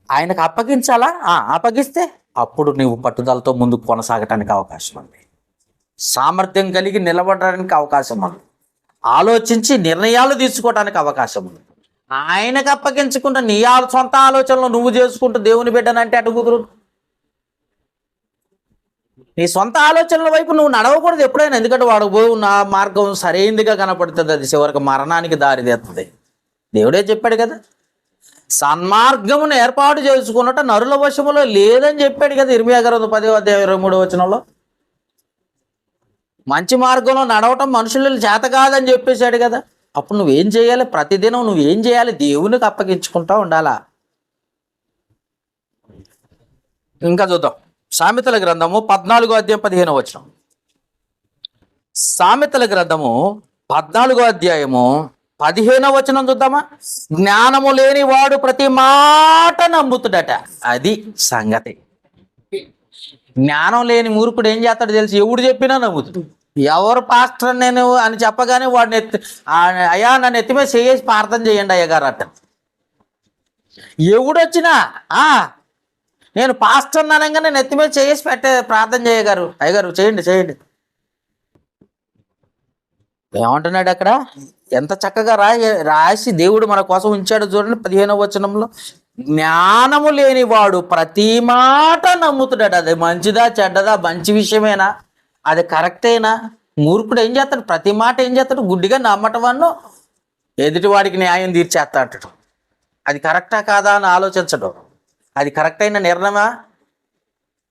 ఆయనకు అప్పగించాలా? అప్పగిస్తే అప్పుడు నీవు పట్టుదలతో ముందుకు కొనసాగటానికి అవకాశం ఉంది, సామర్థ్యం కలిగి నిలబడడానికి అవకాశం ఉంది, ఆలోచించి నిర్ణయాలు తీసుకోవడానికి అవకాశం ఉంది. ఆయనకు అప్పగించకుండా నీ సొంత ఆలోచనలు నువ్వు చేసుకుంటూ దేవుని బిడ్డనంటే అటు కుదురు. నీ సొంత ఆలోచనల వైపు నువ్వు నడవకూడదు ఎప్పుడైనా, ఎందుకంటే వాడు పోయి నా మార్గం సరైనదిగా కనపడుతుంది, అది చివరికి మరణానికి దారి తీస్తుంది. దేవుడే చెప్పాడు కదా, సన్మార్గమును ఏర్పాటు చేసుకున్నట్టు నరుల వశములో లేదని చెప్పాడు కదా ఇర్మియా గ్రంథం 10వ అధ్యాయం 23వ వచనంలో. మంచి మార్గంలో నడవటం మనుషుల చేత కాదని చెప్పేశాడు కదా. అప్పుడు నువ్వేం చేయాలి? ప్రతిదినం నువ్వేం చేయాలి? దేవునికి అప్పగించుకుంటా ఉండాలా. ఇంకా చూద్దాం, సామెతల గ్రంథము 14వ అధ్యాయం 15వ వచనం. సామెతల గ్రంథము 14వ అధ్యాయము 15వ వచనం చూద్దామా. జ్ఞానము లేని వాడు ప్రతి మాట నమ్ముతుడట. అది సంగతి. జ్ఞానం లేని మూర్ఖుడు ఏం చేస్తాడు తెలుసు? ఎవడు చెప్పినా నమ్ముతుడు. ఎవరు పాస్టర్ నేను అని చెప్పగానే వాడిని అయ్యా నన్ను ఎత్తి మీద చేసి ప్రార్థన చేయండి అయ్యగారు అట్ట. ఎవడొచ్చినా నేను పాస్టర్ అనగా నేను ఎత్తి మీద చేసి ప్రార్థన చేయగారు, అయ్యగారు చేయండి. ఏమంటున్నాడు అక్కడ? ఎంత చక్కగా రాసి దేవుడు మన కోసం ఉంచాడు చూడండి 15వ వచనంలో. జ్ఞానము లేనివాడు ప్రతి మాట నమ్ముతున్నాడు. అది మంచిదా చెడ్డదా, మంచి విషయమేనా, అది కరెక్టేనా? మూర్ఖుడు ఏం చేస్తాడు? ప్రతి మాట ఏం చేస్తాడు? గుడ్డిగా నమ్మటం వన్ను ఎదుటివాడికి న్యాయం తీర్చేస్తా అంటాడు. అది కరెక్టా కాదా అని ఆలోచించడం. అది కరెక్ట్ అయిన నిర్ణయమా?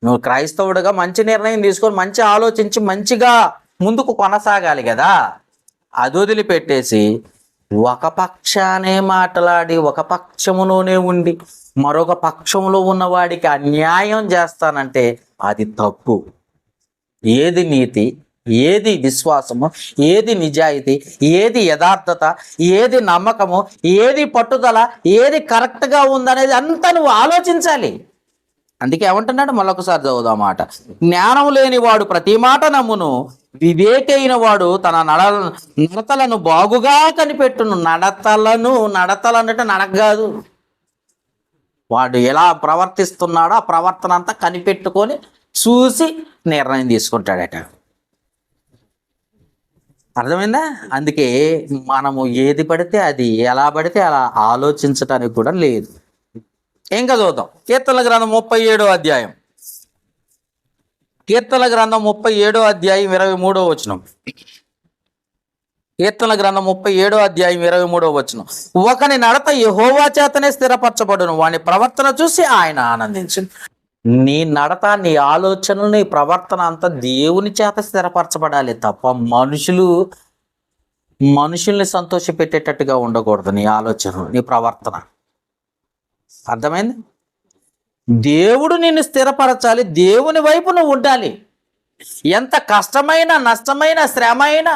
నువ్వు క్రైస్తవుడుగా మంచి నిర్ణయం తీసుకొని మంచి ఆలోచించి మంచిగా ముందుకు కొనసాగాలి కదా. అది వదిలిపెట్టేసి ఒక పక్షానే మాట్లాడి ఒక పక్షములోనే ఉండి మరొక పక్షంలో ఉన్నవాడికి అన్యాయం చేస్తానంటే అది తప్పు. ఏది నీతి, ఏది విశ్వాసము, ఏది నిజాయితీ, ఏది యథార్థత, ఏది నమ్మకము, ఏది పట్టుదల, ఏది కరెక్ట్గా ఉందనేది అంతా నువ్వు ఆలోచించాలి. అందుకే ఏమంటున్నాడు, మళ్ళొకసారి చదువుదాం మాట. జ్ఞానం లేని వాడు ప్రతి మాట నమ్మును, వివేకైన వాడు తన నడతలను బాగుగా కనిపెట్టును. నడతలనంటే నడక కాదు, వాడు ఎలా ప్రవర్తిస్తున్నాడో ఆ ప్రవర్తన అంతా కనిపెట్టుకొని చూసి నిర్ణయం తీసుకుంటాడట. అర్థమైందా? అందుకే మనము ఏది పడితే అది, ఎలా పడితే అలా ఆలోచించడానికి కూడా లేదు. ఇంకా చూద్దాం కీర్తనల గ్రంథం 37వ అధ్యాయం. కీర్తనల గ్రంథం 37వ అధ్యాయం 23వ వచనం. కీర్తనల గ్రంథం 37వ అధ్యాయం 23వ వచనం. ఒకని నడత యెహోవా చేతనే స్థిరపరచబడును, వాని ప్రవర్తన చూసి ఆయన ఆనందించును. నీ నడత, నీ ఆలోచనలు, నీ ప్రవర్తన అంతా దేవుని చేత స్థిరపరచబడాలి తప్ప మనుషుల్ని సంతోషపెట్టేటట్టుగా ఉండకూడదు నీ ఆలోచన, నీ ప్రవర్తన. అర్థమైంది? దేవుడు నిన్ను స్థిరపరచాలి, దేవుని వైపు నువ్వు ఉండాలి. ఎంత కష్టమైన, నష్టమైన, శ్రమ అయినా.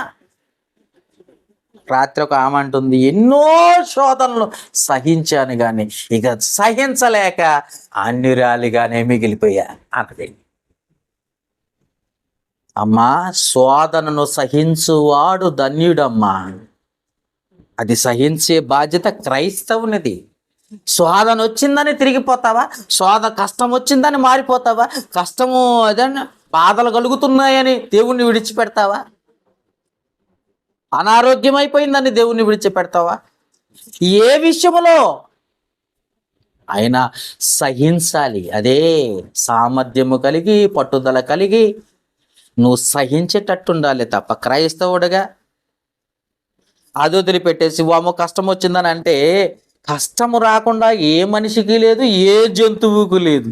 రాత్రి ఒక ఆమె అంటుంది, ఎన్నో శోధనలు సహించాను కానీ ఇక సహించలేక అన్యురాలిగానే మిగిలిపోయా అన్నది. అమ్మా, శోధనను సహించువాడు ధన్యుడమ్మా. అది సహించే బాధ్యత క్రైస్తవునిది. శోధన వచ్చిందని తిరిగిపోతావా? కష్టం వచ్చిందని మారిపోతావా? కష్టము ఏదన్నా బాధలు కలుగుతున్నాయని దేవుణ్ణి విడిచిపెడతావా? అనారోగ్యం అయిపోయిందని దేవుణ్ణి విడిచిపెడతావా? ఏ విషయంలో అయినా సహించాలి. అదే సామర్థ్యము కలిగి, పట్టుదల కలిగి నువ్వు సహించేటట్టు ఉండాలి తప్ప క్రైస్తవుడుగా అది వదిలిపెట్టేసి వామో కష్టం వచ్చిందని అంటే, కష్టము రాకుండా ఏ మనిషికి లేదు, ఏ జంతువుకు లేదు.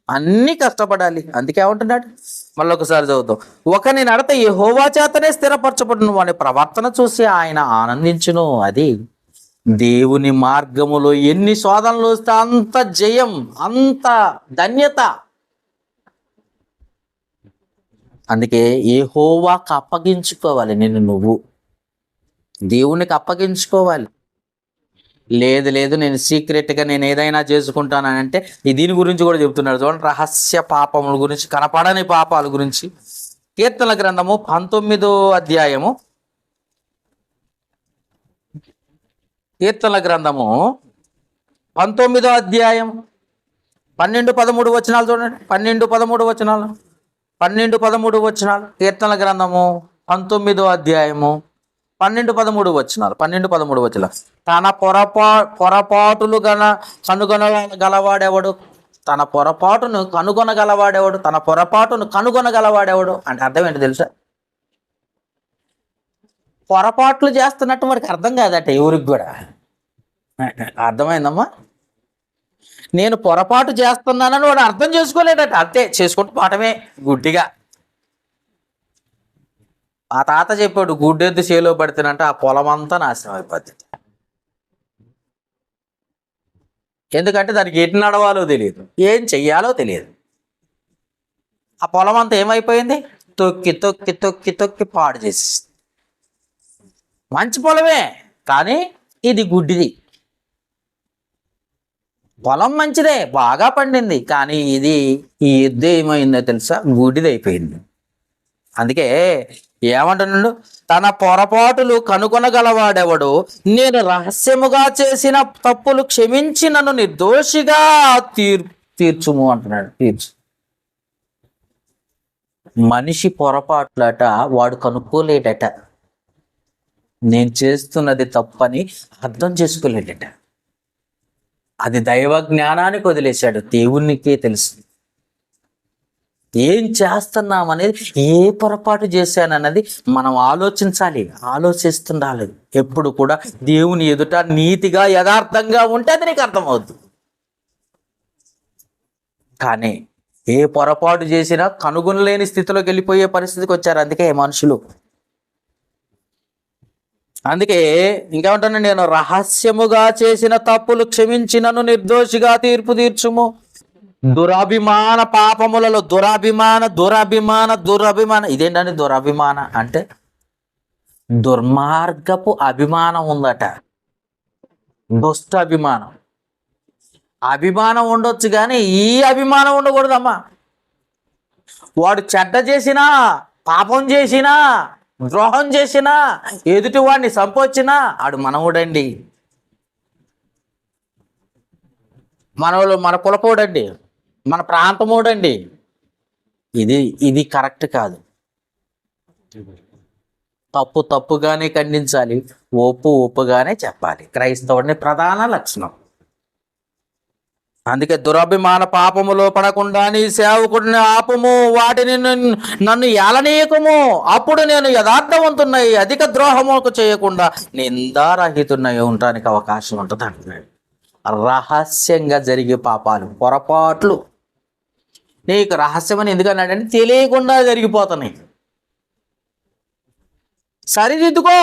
అన్నీ కష్టపడాలి. అందుకే ఏమంటున్నాడు, మళ్ళీ ఒకసారి చదువుతాం. ఒకని నడత యెహోవా చేతనే స్థిరపరచబడును, వాని ప్రవర్తన చూసి ఆయన ఆనందించును. అది దేవుని మార్గములో ఎన్ని శోధనలు వస్తే అంత జయం, అంత ధన్యత. అందుకే యెహోవాకు అప్పగించుకోవాలి. నువ్వు దేవునికి అప్పగించుకోవాలి. లేదు నేను సీక్రెట్గా నేను ఏదైనా చేసుకుంటానని అంటే దీని గురించి కూడా చెప్తున్నాడు చూడండి, రహస్య పాపముల గురించి, కనపడని పాపాల గురించి. కీర్తనల గ్రంథము 19వ అధ్యాయము. కీర్తనల గ్రంథము 19వ అధ్యాయం 12-13 వచనాలు చూడండి. 12-13 వచనాలు. కీర్తనల గ్రంథము 19వ అధ్యాయము 12-13 వచనాలు. తన పొరపాటులు కనుగొనగలవాడెవడు? తన పొరపాటును కనుగొనగలవాడెవడు అంటే అర్థం ఏంటి తెలుసా? పొరపాట్లు చేస్తున్నట్టు వాడికి అర్థం కాదట ఎవరికి కూడా. అర్థమైందమ్మా? నేను పొరపాటు చేస్తున్నానని వాడు అర్థం చేసుకోలేదట. అంతే, చేసుకుంటూ పాఠమే గుడ్డిగా. ఆ తాత చెప్పాడు, గుడ్డెద్దు చేలో పడితేనంటే ఆ పొలం అంతా నాశనం అయిపోద్ది. ఎందుకంటే దానికి ఎటు నడవాలో తెలియదు, ఏం చెయ్యాలో తెలియదు. ఆ పొలం అంతా ఏమైపోయింది? తొక్కి తొక్కి తొక్కి తొక్కి పాడు చేసి. మంచి పొలమే కానీ ఇది గుడ్డిది. పొలం మంచిదే, బాగా పండింది, కానీ ఈ ఎద్దు ఏమైందో తెలుసా? గుడ్డిది అయిపోయింది. అందుకే ఏమంటున్నాడు, తన పొరపాటులు కనుగొనగలవాడెవడు? నేను రహస్యముగా చేసిన తప్పులు క్షమించి నన్ను నిర్దోషిగా తీర్చుము అంటున్నాడు. మనిషి పొరపాట్లట వాడు కనుక్కోలేడట. నేను చేస్తున్నది తప్పని అర్థం చేసుకోలేడట. అది దైవ జ్ఞానానికి వదిలేశాడు, దేవునికే తెలుసు. ఏం చేస్తున్నాం అనేది, ఏ పొరపాటు చేశానన్నది మనం ఆలోచించాలి, ఆలోచిస్తుండాలి. ఎప్పుడు కూడా దేవుని ఎదుట నీతిగా, యథార్థంగా ఉంటే అది నీకు అర్థమవుతుంది. కానీ ఏ పొరపాటు చేసినా కనుగొనలేని స్థితిలోకి వెళ్ళిపోయే పరిస్థితికి వచ్చారు. అందుకే మనుషులు అందుకే ఇంకేమంటాను, నేను రహస్యముగా చేసిన తప్పులు క్షమించినను నిర్దోషిగా తీర్పు తీర్చుము. దురాభిమాన పాపములలో దురాభిమాన ఇదేంటండి దురాభిమాన అంటే? దుర్మార్గపు అభిమానం ఉందట. దుష్ట అభిమానం. అభిమానం ఉండొచ్చు కానీ ఈ అభిమానం ఉండకూడదమ్మా. వాడు చెడ్డ చేసినా, పాపం చేసినా, ద్రోహం చేసినా, ఎదుటి వాడిని సంపొచ్చినా ఆడు మనవుడండి, మన కులపోడండి, మన ప్రాంతమోడండి. ఇది కరెక్ట్ కాదు. తప్పు తప్పుగానే ఖండించాలి, ఒప్పుగానే చెప్పాలి. క్రైస్తవుడిని ప్రధాన లక్షణం. అందుకే దురభిమాన పాపములో పడకుండా నీ సేవకుడిని ఆపుము, వాటిని నన్ను ఏలనీయకము. అప్పుడు నేను యథార్థవంతున్నై అధిక ద్రోహములకు చేయకుండా నిందారహితున్నై ఉండడానికి అవకాశం ఉంటుంది అంటున్నాడు. రహస్యంగా జరిగే పాపాలు, పొరపాట్లు నీకు రహస్యమని ఎందుకన్నాడంటే తెలియకుండా జరిగిపోతున్నాయి. సరిదిద్దుకో,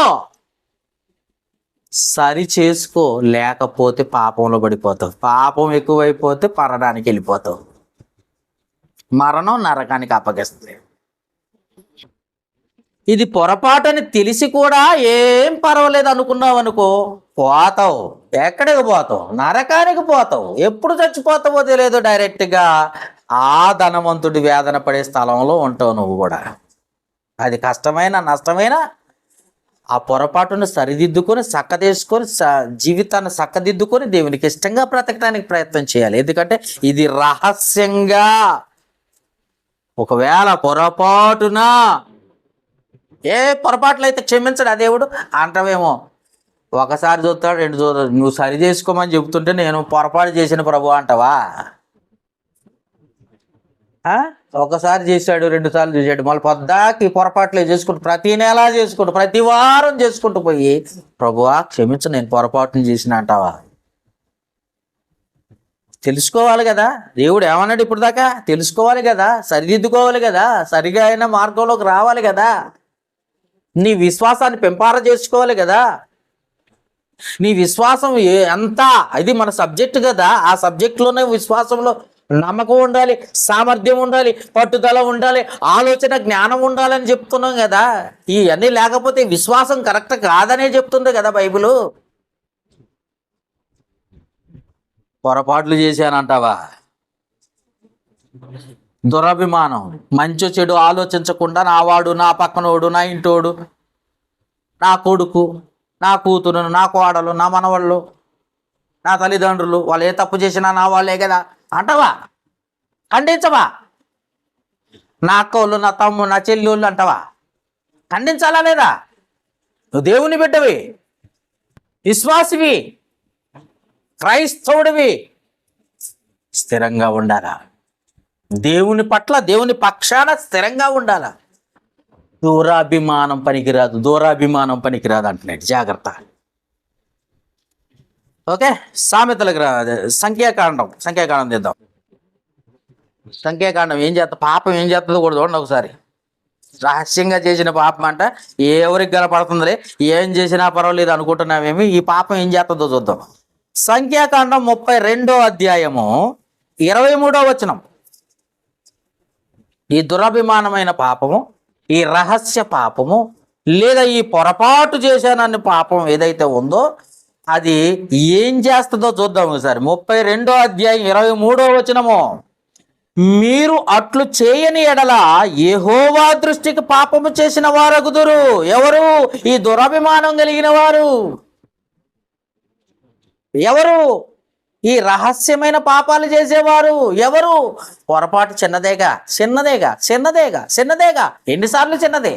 సరి చేసుకో, లేకపోతే పాపంలో పడిపోతావు. పాపం ఎక్కువైపోతే పరడానికి వెళ్ళిపోతావు. మరణం నరకానికి అప్పగిస్తుంది. ఇది పొరపాటని తెలిసి కూడా ఏం పర్వాలేదు అనుకున్నావు అనుకో, పోతావు. ఎక్కడికి పోతావు? నరకానికి పోతావు. ఎప్పుడు చచ్చిపోతావో తెలియదు. డైరెక్ట్గా ఆ ధనవంతుడి వేదన పడే స్థలంలో ఉంటావు నువ్వు కూడా. అది కష్టమైన నష్టమైన ఆ పొరపాటును సరిదిద్దుకొని చక్కదేసుకొని జీవితాన్ని చక్కదిద్దుకొని దేవునికి ఇష్టంగా బ్రతకడానికి ప్రయత్నం చేయాలి. ఎందుకంటే ఇది రహస్యంగా. ఒకవేళ పొరపాటున ఏ పొరపాట్లు అయితే క్షమించడు ఆ దేవుడు అంటావేమో. ఒకసారి చూస్తాడు, రెండు చూస్తాడు. నువ్వు సరి చేసుకోమని చెబుతుంటే నేను పొరపాటు చేసిన ప్రభు అంటావా? ఒకసారి చేశాడు, 2 సార్లు చేశాడు, మళ్ళీ పొద్దాకి పొరపాట్లే చేసుకుంటూ ప్రతి నెల చేసుకుంటూ ప్రతి వారం చేసుకుంటూ పోయి ప్రభువా క్షమించు నేను పొరపాటును చేసిన అంటావా? తెలుసుకోవాలి కదా, దేవుడు ఏమన్నాడు ఇప్పుడు దాకా తెలుసుకోవాలి కదా, సరిదిద్దుకోవాలి కదా, సరిగా అయిన మార్గంలోకి రావాలి కదా, నీ విశ్వాసాన్ని పెంపార చేసుకోవాలి కదా. నీ విశ్వాసం ఎంత, ఇది మన సబ్జెక్టు కదా. ఆ సబ్జెక్టులోనే విశ్వాసంలో నమ్మకం ఉండాలి, సామర్థ్యం ఉండాలి, పట్టుదల ఉండాలి, ఆలోచన జ్ఞానం ఉండాలని చెప్తున్నాం కదా. ఇవన్నీ లేకపోతే విశ్వాసం కరెక్ట్ కాదనే చెప్తుంది కదా బైబిల్. పొరపాట్లు చేశానంటావా? దురభిమానం, మంచి చెడు ఆలోచించకుండా నా వాడు, నా పక్కనోడు, నా ఇంటోడు, నా కొడుకు, నా కూతురు, నా కోడలు, నా మనవాళ్ళు, నా తల్లిదండ్రులు వాళ్ళు ఏ తప్పు చేసినా నా వాళ్ళే కదా అంటావా? ఖండించవా? నా అక్కోళ్ళు, నా తమ్ముడు, నా చెల్లెళ్ళు అంటావా? ఖండించాలా లేదా? నువ్వు దేవుని బిడ్డవి, విశ్వాసివి, క్రైస్తవుడివి, స్థిరంగా ఉండాలా. దేవుని పట్ల, దేవుని పక్షాన స్థిరంగా ఉండాలా. దూరాభిమానం పనికిరాదు అంటున్నాడు. జాగ్రత్త. ఓకే, సామెతలకు సంఖ్యాకాండం చేద్దాం. సంఖ్యాకాండం ఏం చేస్తా, పాపం ఏం చేస్తుందో కూడా చూడండి ఒకసారి. రహస్యంగా చేసిన పాపం అంట ఎవరికి కనపడుతుందిలే, ఏం చేసినా పర్వాలేదు అనుకుంటున్నామేమి, ఈ పాపం ఏం చేస్తుందో చూద్దాం. సంఖ్యాకాండం 32వ అధ్యాయము 23వ వచనం. ఈ దురభిమానమైన పాపము, ఈ రహస్య పాపము, లేదా ఈ పొరపాటు చేశానని పాపం ఏదైతే ఉందో అది ఏం చేస్తుందో చూద్దాం ఒకసారి. 32వ అధ్యాయం 23వ వచనము. మీరు అట్లు చేయని ఎడల యెహోవా దృష్టికి పాపము చేసిన వారగుదురు. ఎవరు? ఈ దురభిమానం కలిగిన వారు. ఎవరు? ఈ రహస్యమైన పాపాలు చేసేవారు. ఎవరు? పొరపాటు చిన్నదేగా. ఎన్నిసార్లు చిన్నదే?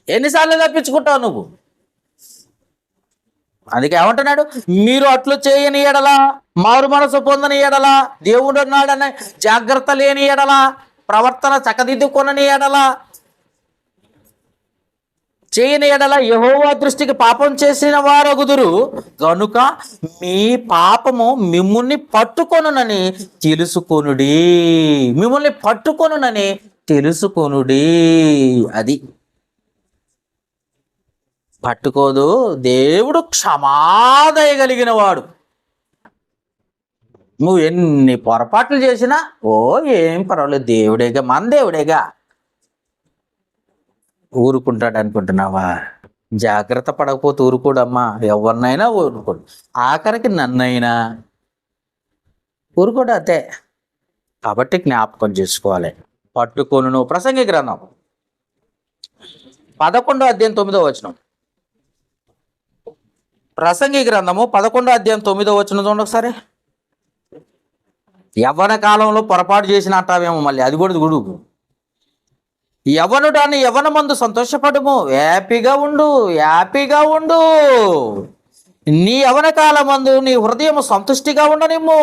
ఎన్నిసార్లు తప్పించుకుంటావు నువ్వు? అందుకే ఏమంటున్నాడు? మీరు అట్లు చేయని ఎడల, మారు మనసు పొందని ఎడల, దేవుడు ఉన్నాడనే జాగ్రత్త లేని ఎడల, ప్రవర్తన చక్కదిద్దుకొనని ఎడల, చేయని ఎడల యెహోవా దృష్టికి పాపం చేసిన వారగుదురు. కనుక మీ పాపము మిమ్ముల్ని పట్టుకొనునని తెలుసుకొనుడి. అది పట్టుకోదు. దేవుడు క్షమాదయ కలిగిన వాడు. నువ్వు ఎన్ని పొరపాట్లు చేసినా ఏం పర్వాలేదు, దేవుడేగా, మన దేవుడేగా, ఊరుకుంటాడు అనుకుంటున్నావా? జాగ్రత్త పడకపోతే ఊరుకోడమ్మా. ఎవరినైనా ఊరుకోడు, ఆఖరికి నన్నైనా ఊరుకోడు అంతే. కాబట్టి జ్ఞాపకం చేసుకోవాలి. పట్టుకొనును. ప్రసంగి గ్రంథం 11వ అధ్యాయం 9వ వచనం. ప్రసంగి గ్రంథము 11వ అధ్యాయం 9వ వచనం చూడండి ఒకసారి. యవ్వన కాలంలో పొరపాటు చేసిన అంటావేమో, మళ్ళీ అది కూడా గుడుగు. యవ్వనుడాన్ని యవ్వనమందు సంతోషపడము, హ్యాపీగా ఉండు, హ్యాపీగా ఉండు. నీ యవ్వన కాలమందు నీ హృదయం సంతుష్టిగా ఉండనిమ్ము,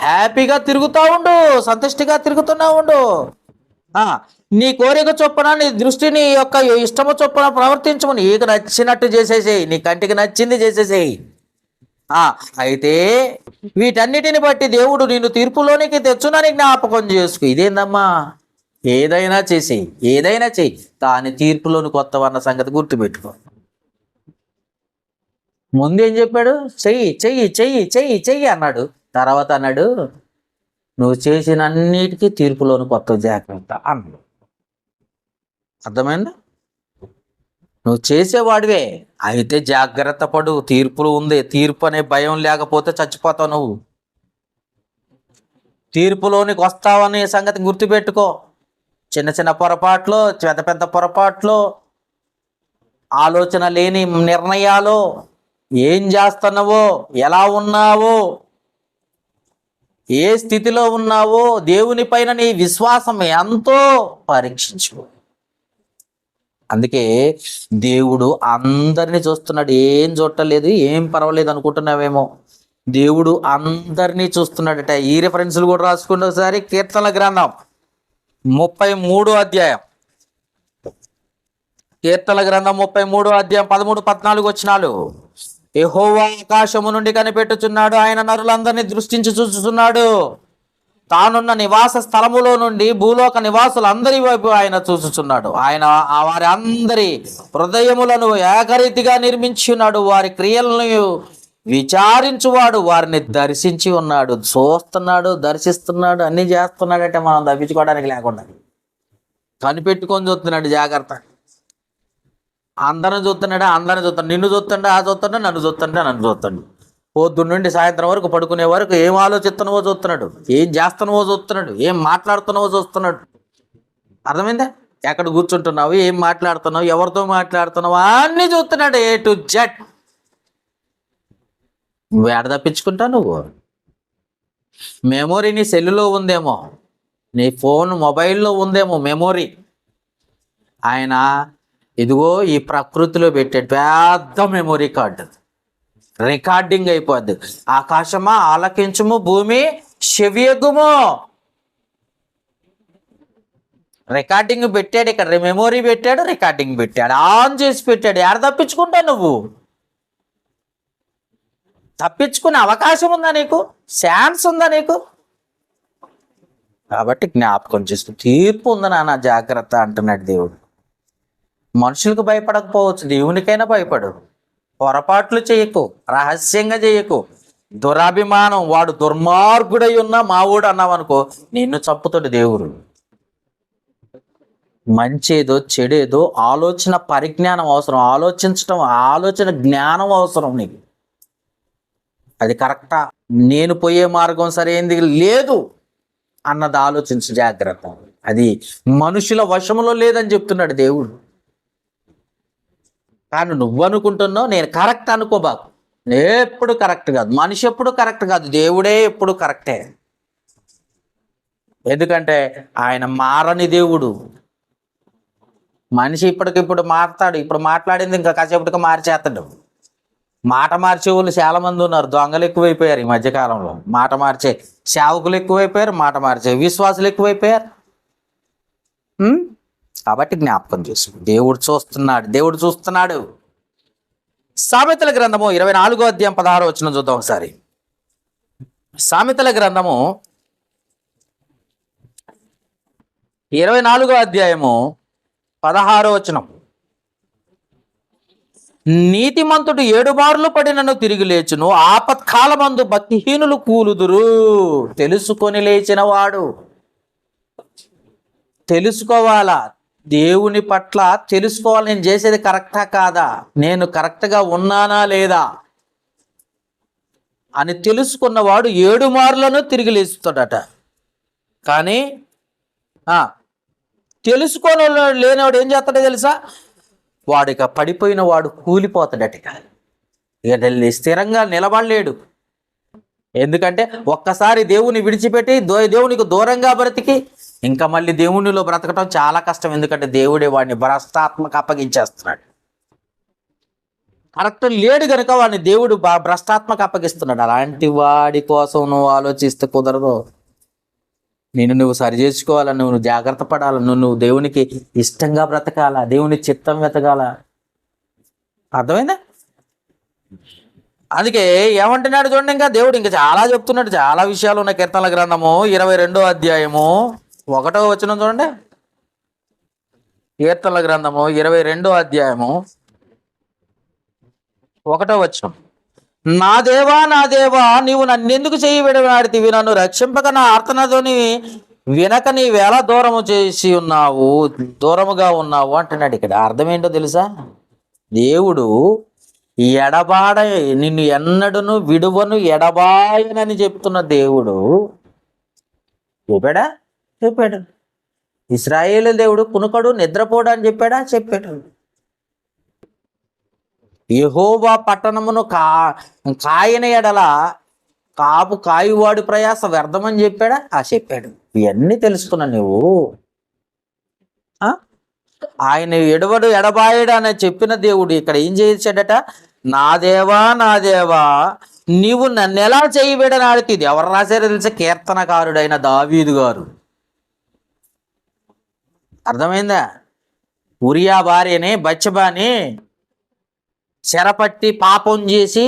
హ్యాపీగా తిరుగుతూ ఉండు, సంతుష్టిగా తిరుగుతున్నా ఉండు. నీ కోరిక చొప్పున, నీ దృష్టి నీ యొక్క ఇష్టము చొప్పున ప్రవర్తించము. నీకు నచ్చినట్టు చేసేసేయి, నీ కంటికి నచ్చింది చేసేసేయి. అయితే వీటన్నిటిని బట్టి దేవుడు నిన్ను తీర్పులోనికి తెచ్చునని జ్ఞాపకం చేసుకు. ఇదేందమ్మా? ఏదైనా చేసేయి, ఏదైనా చెయ్యి, కానీ తీర్పులోని కొత్తవన్న సంగతి గుర్తుపెట్టుకో. ముందేం చెప్పాడు? చెయ్యి చెయ్యి చెయ్యి చెయ్యి చెయ్యి అన్నాడు. తర్వాత అన్నాడు, నువ్వు చేసిన అన్నిటికీ తీర్పులోని కొత్త జాగ్రత్త అన్నాడు. అర్థమైందా? నువ్వు చేసేవాడివే, అయితే జాగ్రత్త పడు. తీర్పులు ఉంది. తీర్పు అనే భయం లేకపోతే చచ్చిపోతావు నువ్వు. తీర్పులోనికి వస్తావనే సంగతి గుర్తుపెట్టుకో. చిన్న చిన్న పొరపాట్లు, పెద్ద పెద్ద పొరపాట్లు, ఆలోచన లేని నిర్ణయాలు, ఏం చేస్తున్నావో, ఎలా ఉన్నావో, ఏ స్థితిలో ఉన్నావో, దేవుని పైన నీ విశ్వాసం ఎంతో పరీక్షించుకో. అందుకే దేవుడు అందరినీ చూస్తున్నాడు. ఏం చూడలేదు, ఏం పర్వాలేదు అనుకుంటున్నావేమో, దేవుడు అందరినీ చూస్తున్నాడట. ఈ రిఫరెన్సులు కూడా రాసుకుంటే ఒకసారి. కీర్తనల గ్రంథం 33వ అధ్యాయం, కీర్తనల గ్రంథం 33వ అధ్యాయం 13-14 వచనాలు. యెహోవా ఆకాశము నుండి కనిపెట్టుచున్నాడు, ఆయన నరులందరినీ దృష్టించి చూస్తున్నాడు. తానున్న నివాస స్థలములో నుండి భూలోక నివాసులందరి వైపు ఆయన చూస్తున్నాడు. ఆయన వారి అందరి హృదయములను ఏకరీతిగా నిర్మించి ఉన్నాడు. వారి క్రియలను విచారించువాడు, వారిని దర్శించి ఉన్నాడు. చూస్తున్నాడు, దర్శిస్తున్నాడు, అన్ని చేస్తున్నాడంటే మనం తప్పించుకోవడానికి లేకుండా కనిపెట్టుకొని చూస్తున్నాడు. జాగ్రత్త. అందరిని చూస్తున్నాడు, అందరిని చూస్తాడు. నిన్ను చూస్తుండే, చూస్తుండే, నన్ను చూస్తుండే, నన్ను చూస్తాడు. పొద్దున్న నుండి సాయంత్రం వరకు పడుకునే వరకు ఏం ఆలోచిస్తున్నావో చూస్తున్నాడు, ఏం చేస్తున్నావో చూస్తున్నాడు, ఏం మాట్లాడుతున్నావో చూస్తున్నాడు. అర్థమైందా? ఎక్కడ కూర్చుంటున్నావు, ఏం మాట్లాడుతున్నావు, ఎవరితో మాట్లాడుతున్నావు, అన్నీ చూస్తున్నాడు. A to Z. నువ్వు ఏడ తప్పించుకుంటావు? నువ్వు మెమొరీ నీ సెల్లులో ఉందేమో, నీ ఫోన్ మొబైల్లో ఉందేమో మెమొరీ. ఆయన ఇదిగో ఈ ప్రకృతిలో పెట్టాడు పెద్ద మెమొరీ కార్డు. రికార్డింగ్ అయిపోద్ది. ఆకాశమా ఆలకించుము, భూమి చెవియగుము. రికార్డింగ్ పెట్టాడు ఇక్కడ, మెమొరీ పెట్టాడు, రికార్డింగ్ పెట్టాడు, ఆన్ చేసి పెట్టాడు. ఎక్కడ తప్పించుకుంటావు నువ్వు? తప్పించుకునే అవకాశం ఉందా నీకు? ఛాన్స్ ఉందా నీకు? కాబట్టి జ్ఞాపకం చేసుకో. తీర్పు ఉందా నాన్న, జాగ్రత్త అంటున్నాడు దేవుడు. మనుషులకు భయపడకపోవచ్చు, దేవునికైనా భయపడు. పొరపాట్లు చేయకు, రహస్యంగా చేయకు. దురాభిమానం, వాడు దుర్మార్గుడై ఉన్నా మావోడు అన్నావు అనుకో, నిన్ను చంపుతాడు దేవుడు. మంచేదో చెడేదో ఆలోచన పరిజ్ఞానం అవసరం, ఆలోచించటం, ఆలోచన జ్ఞానం అవసరం నీకు. అది కరెక్టా, నేను పోయే మార్గం సరైనది లేదు అన్నది ఆలోచించు. జాగ్రత్త. అది మనుషుల వశములో లేదని చెప్తున్నాడు దేవుడు. కానీ నువ్వు అనుకుంటున్నావు నేను కరెక్ట్ అనుకోబాకు. ఎప్పుడు కరెక్ట్ కాదు, మనిషి ఎప్పుడు కరెక్ట్ కాదు, దేవుడే ఎప్పుడు కరెక్టే. ఎందుకంటే ఆయన మారని దేవుడు. మనిషి ఇప్పటికిప్పుడు మారుతాడు, ఇప్పుడు మాట్లాడింది ఇంకా కాసేపటికి మార్చేస్తాడు. మాట మార్చే వాళ్ళు చాలా మంది ఉన్నారు. దొంగలు ఎక్కువైపోయారు ఈ మధ్యకాలంలో. మాట మార్చే సేవకులు ఎక్కువైపోయారు, మాట మార్చే విశ్వాసులు ఎక్కువైపోయారు. కాబట్టి జ్ఞాపకం చేసుకో, దేవుడు చూస్తున్నాడు, దేవుడు చూస్తున్నాడు. సామెతల గ్రంథము 24వ అధ్యాయం 16వ వచనం చూద్దాం ఒకసారి. సామెతల గ్రంథము 24వ అధ్యాయము 16వ వచనం. నీతిమంతుడు 7 మార్లు పడినను తిరిగి లేచును, ఆపత్కాలమందు భక్తిహీనులు కూలుదురు. తెలుసుకొని లేచిన వాడు తెలుసుకోవాలా, దేవుని పట్ల తెలుసుకోవాలి, నేను చేసేది కరెక్టా కాదా, నేను కరెక్ట్గా ఉన్నానా లేదా అని తెలుసుకున్నవాడు 7 మార్లను తిరిగి లేస్తాడట. కానీ తెలుసుకొని లేనివాడు ఏం చేస్తాడో తెలుసా, వాడిక పడిపోయిన వాడు కూలిపోతాడట. ఇక స్థిరంగా నిలబడలేడు. ఎందుకంటే ఒక్కసారి దేవుని విడిచిపెట్టి దేవునికి దూరంగా బ్రతికి ఇంకా మళ్ళీ దేవునిలో బ్రతకటం చాలా కష్టం. ఎందుకంటే దేవుడే వాడిని భ్రష్టాత్మకు అప్పగించేస్తున్నాడు. కరెక్ట్ లేడు కనుక వాడిని దేవుడు భ్రష్టాత్మకు అప్పగిస్తున్నాడు. అలాంటి వాడి కోసం నువ్వు ఆలోచిస్తే కుదరదు. నువ్వు సరి చేసుకోవాలా, నువ్వు జాగ్రత్త పడాలా, నువ్వు దేవునికి ఇష్టంగా బ్రతకాలా, దేవుని చిత్తం వెతకాల. అర్థమైందా? అందుకే ఏమంటున్నాడు చూడండి, ఇంకా దేవుడు ఇంకా చాలా చెప్తున్నాడు, చాలా విషయాలు ఉన్నాయి. కీర్తనల గ్రంథము 22వ అధ్యాయము 1వ వచనం చూడండి. కీర్తనల గ్రంథము 22వ అధ్యాయము 1వ వచనం. నా దేవా నీవు నన్నెందుకు చేయి విడవాడితివి, నన్ను రక్షింపక నా ఆర్తనతోని వినక నీ వేళ దూరముగా ఉన్నావు అంటున్నాడు. ఇక్కడ అర్థం ఏంటో తెలుసా, దేవుడు నిన్ను ఎన్నడును విడువను ఎడబాయనని చెప్తున్న దేవుడు చెప్పాడు. ఇశ్రాయేలు దేవుడు కునుకడు నిద్రపోడు అని చెప్పాడు. యెహోవా పట్టణమును కాయన ఎడల కాయువాడి ప్రయాస వ్యర్థమని చెప్పాడు. ఇవన్నీ తెలుసుకున్నా నువ్వు. ఆయన ఎడబాయడు అని చెప్పిన దేవుడు ఇక్కడ ఏం చేశాడట, నా దేవా నీవు నన్ను ఎలా చేయబెడనాడితే. ఇది ఎవరు రాశారో తెలుసా, కీర్తనకారుడైన దావీదు గారు. అర్థమైందా? ఉరియా భార్యని బత్షెబాని చెరపట్టి పాపం చేసి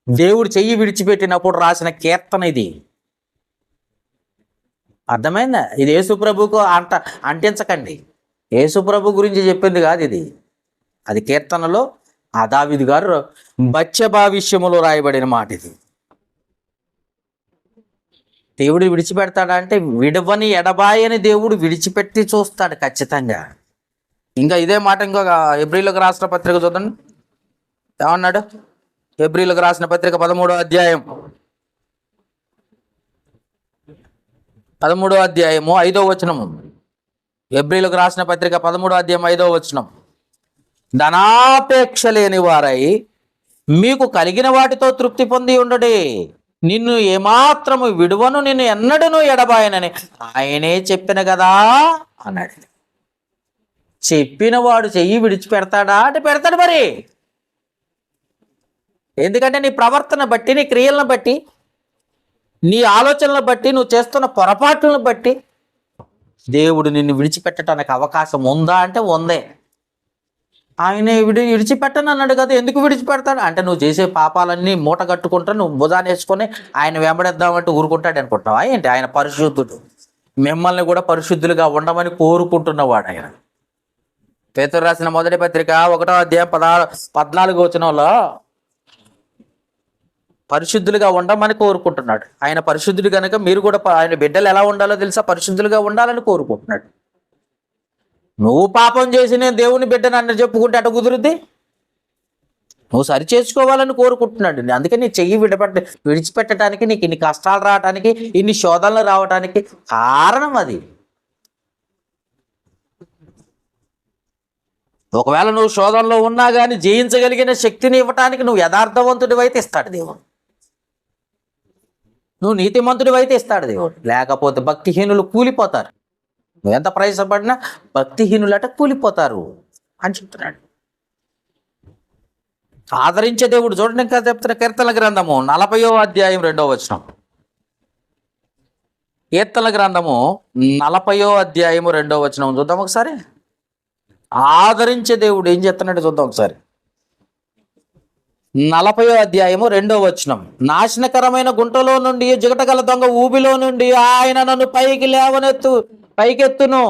దేవుడు చెయ్యి విడిచిపెట్టినప్పుడు రాసిన కీర్తన ఇది. అర్థమైందా? ఇది యేసుప్రభుకు అంటించకండి. యేసుప్రభు గురించి చెప్పింది కాదు ఇది. అది కీర్తనలో దావీదు గారు బత్షెబా విషయములో రాయబడిన మాట ఇది. దేవుడు విడిచిపెడతాడా అంటే విడవని ఎడబాయని దేవుడు విడిచిపెట్టి చూస్తాడు ఖచ్చితంగా. ఇంకా ఇదే మాట ఇంకొక హెబ్రీయులకు రాసిన పత్రిక చూడండి, ఏమన్నాడు? హెబ్రీయులకు రాసిన పత్రిక 13వ అధ్యాయం 5వ వచనము. హెబ్రీయులకు రాసిన పత్రిక 13వ అధ్యాయం 5వ వచనం. ధనాపేక్ష లేని వారై మీకు కలిగిన వాటితో తృప్తి పొంది ఉండడే, నిన్ను ఏమాత్రము విడువను, నిన్ను ఎన్నడను ఎడబాయనని ఆయనే చెప్పిన కదా అన్నాడు. చెప్పిన వాడు చెయ్యి విడిచిపెడతాడా అంటే పెడతాడు మరి. ఎందుకంటే నీ ప్రవర్తన బట్టి, నీ క్రియలను బట్టి, నీ ఆలోచనలను బట్టి, నువ్వు చేస్తున్న పొరపాట్లను బట్టి దేవుడు నిన్ను విడిచిపెట్టడానికి అవకాశం ఉందా అంటే ఉందే. ఆయన విడిచిపెట్టను అన్నాడు కదా, ఎందుకు విడిచిపెడతాడు అంటే నువ్వు చేసే పాపాలన్నీ మూట కట్టుకుంటా నువ్వు భుజాన్ని వేసుకొని ఆయన వెంబడేద్దామంటే ఊరుకుంటాడు అనుకుంటున్నావా ఏంటి? ఆయన పరిశుద్ధుడు, మిమ్మల్ని కూడా పరిశుద్ధులుగా ఉండమని కోరుకుంటున్నవాడు ఆయన. పేతురు రాసిన మొదటి పత్రిక 1వ అధ్యాయం 14వ వచనంలో పరిశుద్ధులుగా ఉండమని కోరుకుంటున్నాడు. ఆయన పరిశుద్ధుడు కనుక మీరు కూడా ఆయన బిడ్డలు ఎలా ఉండాలో తెలుసా, పరిశుద్ధులుగా ఉండాలని కోరుకుంటున్నాడు. నువ్వు పాపం చేసి నేను దేవుని బిడ్డను అన్న చెప్పుకుంటే అటు కుదురుద్ది. నువ్వు సరి చేసుకోవాలని కోరుకుంటున్నాడు. అందుకే నీ చెయ్యి విడిచిపెట్టడానికి, నీకు ఇన్ని కష్టాలు రావడానికి, ఇన్ని శోధనలు రావడానికి కారణం అది. ఒకవేళ నువ్వు శోధనలో ఉన్నా కానీ జయించగలిగిన శక్తిని ఇవ్వటానికి నువ్వు యథార్థవంతుడివైతే ఇస్తాడు దేవుడు, నువ్వు నీతిమంతుడివైతే ఇస్తాడు దేవుడు. లేకపోతే భక్తిహీనులు కూలిపోతారు. నువ్వు ఎంత ప్రయాసపడినా భక్తిహీనులట కూలిపోతారు అని చెప్తున్నాడు. ఆదరించే దేవుడు చూడండి, ఇంకా చెప్తున్న కీర్తనల గ్రంథము 40వ అధ్యాయం 2వ వచనం. కీర్తనల గ్రంథము 40వ అధ్యాయము 2వ వచనం చూద్దాం ఒకసారి. ఆదరించే దేవుడు ఏం చెప్తున్నాడు చూద్దాం ఒకసారి. 40వ అధ్యాయము 2వ వచనం. నాశనకరమైన గుంటలో నుండి, జిగటగల దొంగ ఊబిలో నుండి ఆయన నన్ను పైకెత్తును,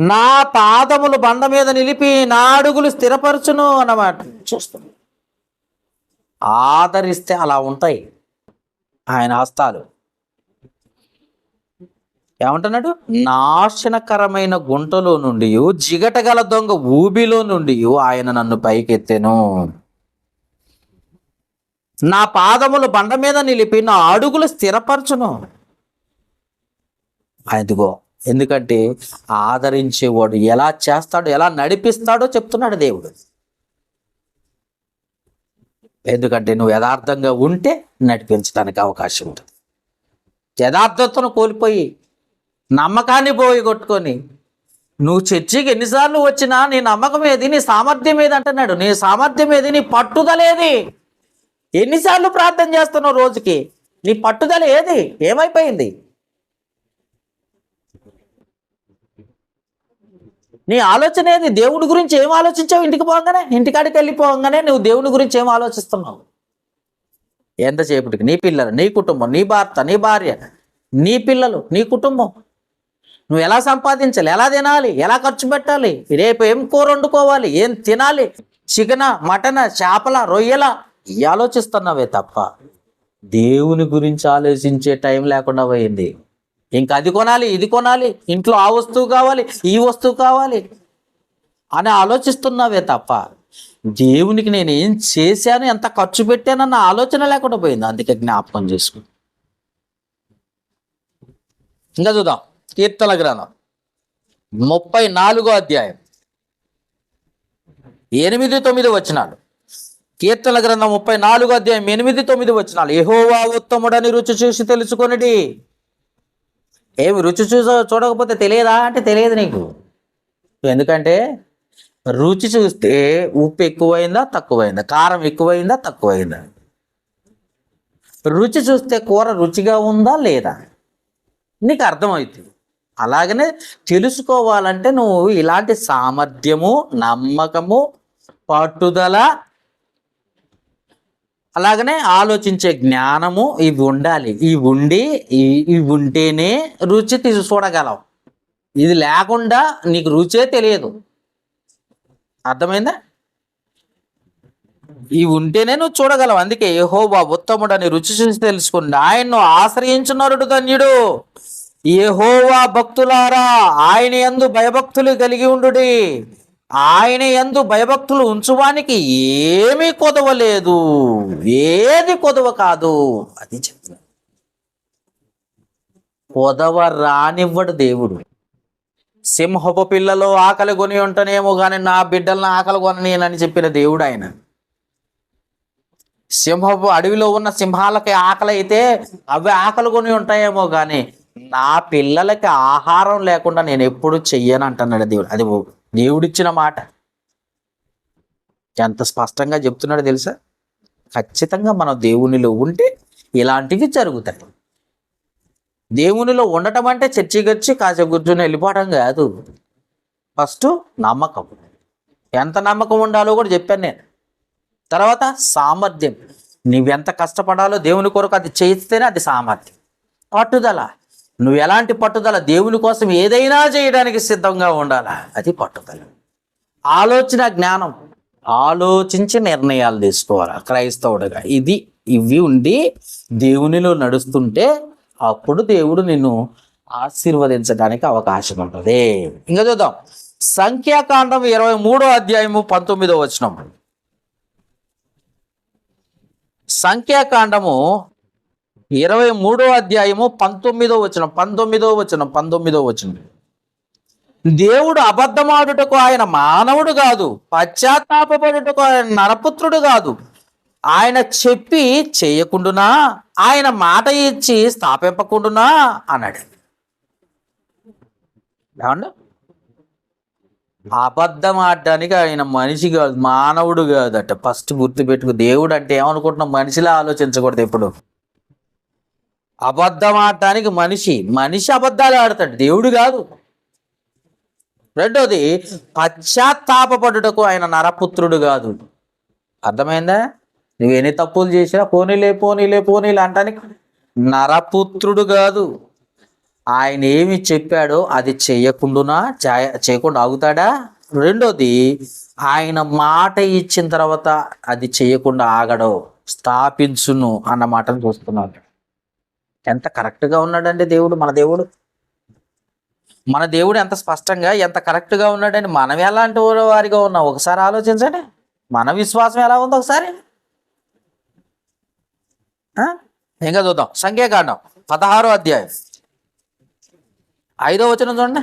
నా పాదములు బండ మీద నిలిపి నా అడుగులు స్థిరపరచును అన్నమాట. చూస్తుంది. ఆదరిస్తే అలా ఉంటాయి ఆయన హస్తాలు. ఏమంటున్నాడు? నాశనకరమైన గుంటలో నుండి, జిగటగల దొంగ ఊబిలో నుండి ఆయన నన్ను పైకెత్తెను. నా పాదములు బండ మీద నిలిపి నా అడుగులు స్థిరపరచును. అదిగో, ఎందుకంటే ఆదరించేవాడు ఎలా చేస్తాడో, ఎలా నడిపిస్తాడో చెప్తున్నాడు దేవుడు. ఎందుకంటే నువ్వు యథార్థంగా ఉంటే నడిపించడానికి అవకాశం ఉంటుంది. యథార్థతను కోల్పోయి నమ్మకాన్ని పోగొట్టుకొని నువ్వు చర్చికి ఎన్నిసార్లు వచ్చినా నీ నమ్మకం ఏది, నీ సామర్థ్యం ఏది అంటున్నాడు. నీ సామర్థ్యం ఏది, నీ పట్టుదల ఏది? ఎన్నిసార్లు ప్రార్థన చేస్తున్నావు రోజుకి? నీ పట్టుదల ఏది? ఏమైపోయింది? నీ ఆలోచన ఏది? దేవుడి గురించి ఏం ఆలోచించావు? ఇంటికాడికి వెళ్ళిపోగానే నువ్వు దేవుని గురించి ఏం ఆలోచిస్తున్నావు? ఎంతసేపటికి నీ పిల్లలు, నీ కుటుంబం, నీ భర్త, నీ భార్య, నీ పిల్లలు, నీ కుటుంబం, నువ్వు ఎలా సంపాదించాలి, ఎలా తినాలి, ఎలా ఖర్చు పెట్టాలి, రేపు ఏం కూర వండుకోవాలి, ఏం తినాలి, చికెన, మటన, చేపల, రొయ్యల, ఇవి ఆలోచిస్తున్నావే తప్ప దేవుని గురించి ఆలోచించే టైం లేకుండా పోయింది. ఇంకా అది కొనాలి, ఇది కొనాలి, ఇంట్లో ఆ వస్తువు కావాలి, ఈ వస్తువు కావాలి అని ఆలోచిస్తున్నావే తప్ప దేవునికి నేను ఏం చేశాను, ఎంత ఖర్చు పెట్టానన్న ఆలోచన లేకుండా పోయింది. అందుకే జ్ఞాపకం చేసుకో. ఇంకా చూద్దాం కీర్తన గ్రంథం 34వ అధ్యాయం 8-9 వచనాలు. కీర్తన గ్రంథం 34వ అధ్యాయం 8-9 వచనాలు. యెహోవా ఉత్తముడని రుచి చూసి తెలుసుకొనిడి. ఏమి రుచి చూడకపోతే తెలియదా అంటే తెలియదు నీకు. ఎందుకంటే రుచి చూస్తే ఉప్పు ఎక్కువైందా తక్కువైందా, కారం ఎక్కువైందా తక్కువైందా, రుచి చూస్తే కూర రుచిగా ఉందా లేదా నీకు అర్థమవుతుంది. అలాగనే తెలుసుకోవాలంటే నువ్వు ఇలాంటి సామర్థ్యము, నమ్మకము, పట్టుదల, అలాగనే ఆలోచించే జ్ఞానము ఇవి ఉండాలి. ఇవి ఉంటేనే రుచి చూడగలవు. ఇది లేకుండా నీకు రుచే తెలియదు. అర్థమైందా? ఇవి ఉంటేనే నువ్వు చూడగలవు. అందుకే యెహోవా ఉత్తముడని రుచి చూసి తెలుసుకోండి. ఆయన్ను ఆశ్రయించు నరుడు ధన్యుడు. యెహోవా భక్తులారా, ఆయన యందు భయభక్తులు కలిగి ఉండుడి. ఆయన యందు భయభక్తులు ఉంచువానికి ఏమీ కొదవలేదు, ఏది కొదవ కాదు. అది చెప్తున్నా. కొదవ రానివ్వడు దేవుడు. సింహపు పిల్లలో ఆకలి కొని ఉంటనేమో కానీ నా బిడ్డలను ఆకలి కొననేనని చెప్పిన దేవుడు ఆయన. సింహపు అడవిలో ఉన్న సింహాలకి ఆకలి అయితే అవి ఆకలి కొని ఉంటాయేమో కానీ నా పిల్లలకి ఆహారం లేకుండా నేను ఎప్పుడు చెయ్యను అంటున్నాడు దేవుడు. అది దేవుడిచ్చిన మాట. ఎంత స్పష్టంగా చెప్తున్నాడో తెలుసా? ఖచ్చితంగా మనం దేవునిలో ఉంటే ఇలాంటివి జరుగుతాయి. దేవునిలో ఉండటం అంటే చర్చికొచ్చి కాసేపు కూర్చొని వెళ్ళిపోవడం కాదు. ఫస్ట్ నమ్మకం. ఎంత నమ్మకం ఉండాలో కూడా చెప్పాను నేను. తర్వాత సామర్థ్యం. నువ్వెంత కష్టపడాలో దేవుని కొరకు అది చేస్తేనే అది సామర్థ్యం. పట్టుదల. నువ్వు ఎలాంటి పట్టుదల? దేవుని కోసం ఏదైనా చేయడానికి సిద్ధంగా ఉండాలా, అది పట్టుదల. ఆలోచన జ్ఞానం. ఆలోచించి నిర్ణయాలు తీసుకోవాలా క్రైస్తవుడుగా. ఇవి ఉండి దేవునిలో నడుస్తుంటే అప్పుడు దేవుడు నిన్ను ఆశీర్వదించడానికి అవకాశం ఉంటుంది. ఇంకా చూద్దాం సంఖ్యాకాండం 23వ అధ్యాయము 19వ వచనం. సంఖ్యాకాండము 23వ అధ్యాయము 19వ వచనం. దేవుడు అబద్ధమాడుటకు ఆయన మానవుడు కాదు, పశ్చాత్తాపడుటకు ఆయన నరపుత్రుడు కాదు. ఆయన చెప్పి చేయకుండునా, ఆయన మాట ఇచ్చి స్థాపింపకుండునా అన్నాడు. ఏమండి? అబద్ధం ఆడడానికి ఆయన మనిషి కాదు, మానవుడు కాదట. ఫస్ట్ గుర్తుపెట్టుకు. దేవుడు అంటే ఏమనుకుంటున్నాం? మనిషిలా ఆలోచించకూడదు ఎప్పుడు. అబద్ధం ఆడటానికి మనిషి అబద్ధాలు ఆడతాడు, దేవుడు కాదు. రెండోది పశ్చాత్తాపడుటకు ఆయన నరపుత్రుడు కాదు. అర్థమైందా? నువ్వు ఎన్ని తప్పులు చేసినా పోనీలే అంటానికి నరపుత్రుడు కాదు. ఆయన ఏమి చెప్పాడో అది చేయకుండా ఆగుతాడా? రెండోది ఆయన మాట ఇచ్చిన తర్వాత అది చేయకుండా ఆగడు, స్థాపించును అన్న మాటను చూస్తున్నాడు. ఎంత కరెక్ట్గా ఉన్నాడండి దేవుడు. మన దేవుడు ఎంత స్పష్టంగా ఎంత కరెక్ట్గా ఉన్నాడండి. మనం ఎలాంటి వారిగా ఉన్నాం ఒకసారి ఆలోచించండి. మన విశ్వాసం ఎలా ఉందో ఒకసారి ఇంకా చూద్దాం. సంఖ్యాకాండం 16వ అధ్యాయం 5వ వచనం చూడండి.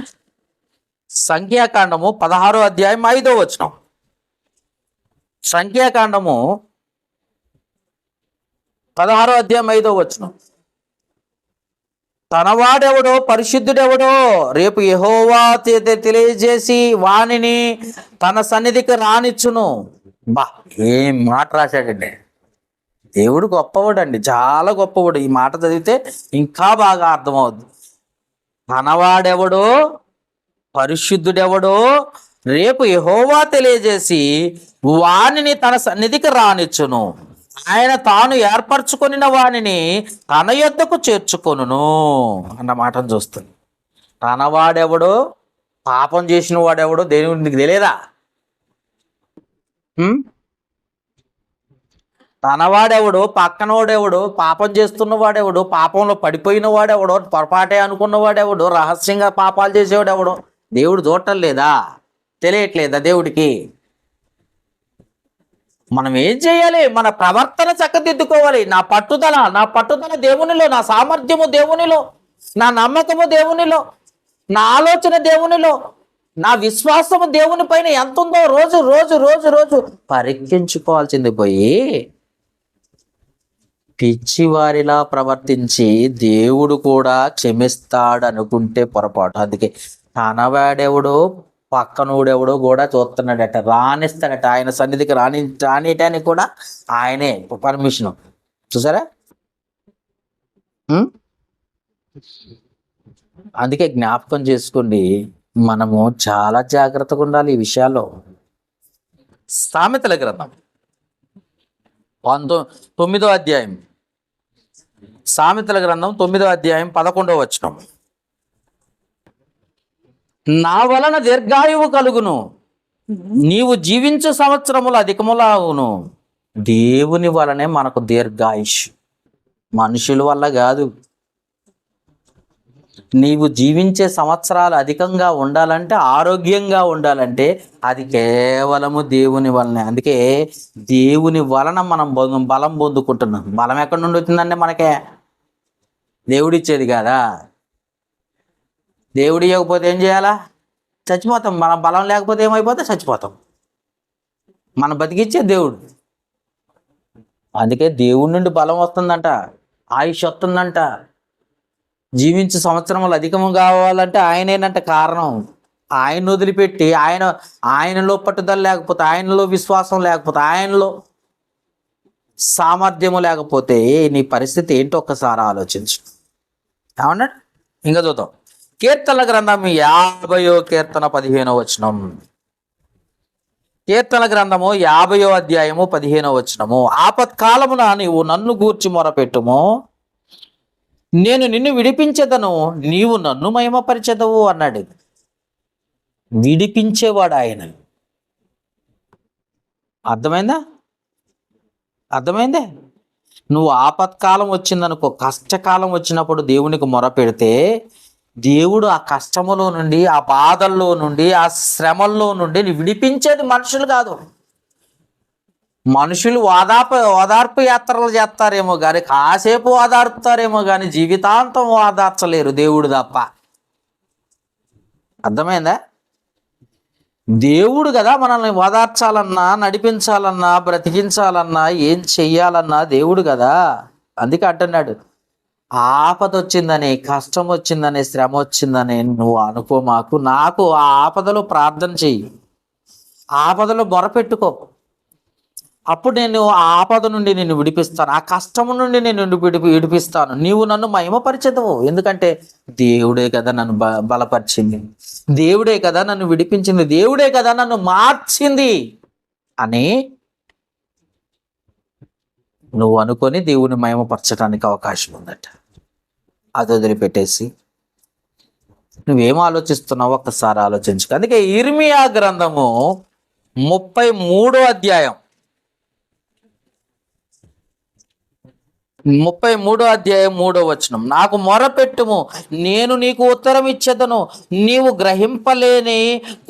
సంఖ్యాకాండము 16వ అధ్యాయం 5వ వచనం. సంఖ్యాకాండము 16వ అధ్యాయం 5వ వచనం. తనవాడెవడో పరిశుద్ధుడెవడో రేపు యెహోవా తెలియజేసి వానిని తన సన్నిధికి రానిచ్చును. బా, ఏం మాట రాశాడండి. దేవుడు గొప్పవాడు అండి, చాలా గొప్పవాడు. ఈ మాట చదివితే ఇంకా బాగా అర్థమవుద్ది. తనవాడెవడో పరిశుద్ధుడెవడో రేపు యెహోవా తెలియజేసి వానిని తన సన్నిధికి రానిచ్చును. ఆయన తాను ఏర్పరచుకొనిన వానిని తన యొద్దకు చేర్చుకొనును అన్న మాటను చూస్తుంది. తనవాడెవడో, పాపం చేసిన వాడెవడో దేవునికి తెలియదా? తనవాడెవడో, పక్కనవాడెవడో, పాపం చేస్తున్న వాడెవడో, పాపంలో పడిపోయిన వాడెవడో, పొరపాటే అనుకున్న వాడెవడో, రహస్యంగా పాపాలు చేసేవాడెవడో దేవుడు చూడటం లేదా? తెలియట్లేదా దేవుడికి? మనం ఏం చేయాలి? మన ప్రవర్తన చక్కదిద్దుకోవాలి. నా పట్టుదల దేవునిలో, నా సామర్థ్యము దేవునిలో, నా నమ్మకము దేవునిలో, నా ఆలోచన దేవునిలో, నా విశ్వాసము దేవుని పైన ఎంత ఉందో రోజు రోజు రోజు రోజు పరీక్షించుకోవాల్సింది పోయి పిచ్చివారిలా ప్రవర్తించి దేవుడు కూడా క్షమిస్తాడు అనుకుంటే పొరపాటు. అందుకే తనవాడెవడో పక్కనోడెవడో కూడా చూస్తున్నాడట, రానిస్తాడట. ఆయన సన్నిధికి రానియటానికి కూడా ఆయనే పర్మిషన్. చూసారా? అందుకే జ్ఞాపకం చేసుకోండి, మనము చాలా జాగ్రత్తగా ఉండాలి ఈ విషయాల్లో. సామెతల గ్రంథం 9వ అధ్యాయం, సామెతల గ్రంథం 9వ అధ్యాయం 11వ వచనం. నా వలన దీర్ఘాయువు కలుగును, నీవు జీవించు సంవత్సరములు అధికములాగును. దేవుని వలనే మనకు దీర్ఘాయుష్, మనుషుల వల్ల కాదు. నీవు జీవించే సంవత్సరాలు అధికంగా ఉండాలంటే, ఆరోగ్యంగా ఉండాలంటే అది కేవలము దేవుని వలనే. అందుకే దేవుని వలన మనం బలం పొందుకుంటున్నాం. బలం ఎక్కడి నుండి వచ్చిందంటే మనకే దేవుడిచ్చేది కదా. దేవుడు ఇవ్వకపోతే ఏం చేయాలా? చచ్చిపోతాం. మన బలం లేకపోతే ఏమైపోతే చచ్చిపోతాం. మన బతికిచ్చే దేవుడు. అందుకే దేవుడి నుండి బలం వస్తుందంట, ఆయుష్ వస్తుందంట. జీవించే సంవత్సరములు అధికము కావాలంటే ఆయనేనంట కారణం. ఆయన వదిలిపెట్టి ఆయనలో పట్టుదల లేకపోతే, ఆయనలో విశ్వాసం లేకపోతే, ఆయనలో సామర్థ్యము లేకపోతే నీ పరిస్థితి ఏంటో ఒక్కసారి ఆలోచించు. ఏమన్నా ఇంకా చూద్దాం. కీర్తనల గ్రంథం 50వ కీర్తన 15వ వచనం. కీర్తన గ్రంథము 50వ అధ్యాయము 15వ వచనము. ఆపత్కాలమున నీవు నన్ను గూర్చి మొరపెట్టుము, నేను నిన్ను విడిపించేదను, నీవు నన్ను మహిమపరిచెదవు అన్నాడు. విడిపించేవాడు ఆయన. అర్థమైందే? నువ్వు ఆపత్కాలం వచ్చిందనుకో, కష్టకాలం వచ్చినప్పుడు దేవునికి మొరపెడితే దేవుడు ఆ కష్టములో నుండి, ఆ బాధల్లో నుండి, ఆ శ్రమల్లో నుండి నీ విడిపించేది మనుషులు కాదు. మనుషులు ఓదార్పు యాత్రలు చేస్తారేమో కానీ, కాసేపు ఓదార్పుతారేమో కానీ జీవితాంతం ఓదార్చలేరు దేవుడు తప్ప. అర్థమైందా? దేవుడు కదా మనల్ని ఓదార్చాలన్నా, నడిపించాలన్నా, బ్రతికించాలన్నా, ఏం చెయ్యాలన్నా దేవుడు కదా. అందుకే అంటున్నాడు, ఆపద వచ్చిందని, కష్టం వచ్చిందని, శ్రమ వచ్చిందని నువ్వు అనుకో మాకు. నాకు ఆ ఆపదలో ప్రార్థన చెయ్యి, ఆపదలో మొరపెట్టుకో. అప్పుడు నేను ఆ ఆపద నుండి నిన్ను విడిపిస్తాను, ఆ కష్టము నుండి నేను విడిపిస్తాను. నీవు నన్ను మహిమపరిచెదవు. ఎందుకంటే దేవుడే కదా నన్ను బలపరిచింది, దేవుడే కదా నన్ను విడిపించింది, దేవుడే కదా నన్ను మార్చింది అని నువ్వు అనుకొని దేవుని మహిమపరచడానికి అవకాశం ఉందట. అది వదిలిపెట్టేసి నువ్వేం ఆలోచిస్తున్నావు ఒక్కసారి ఆలోచించుకో. అందుకే ఇర్మియా గ్రంథము 33 అధ్యాయం 3వ వచనం. నాకు మొరపెట్టుము, నేను నీకు ఉత్తరం ఇచ్చేదను, నీవు గ్రహింపలేని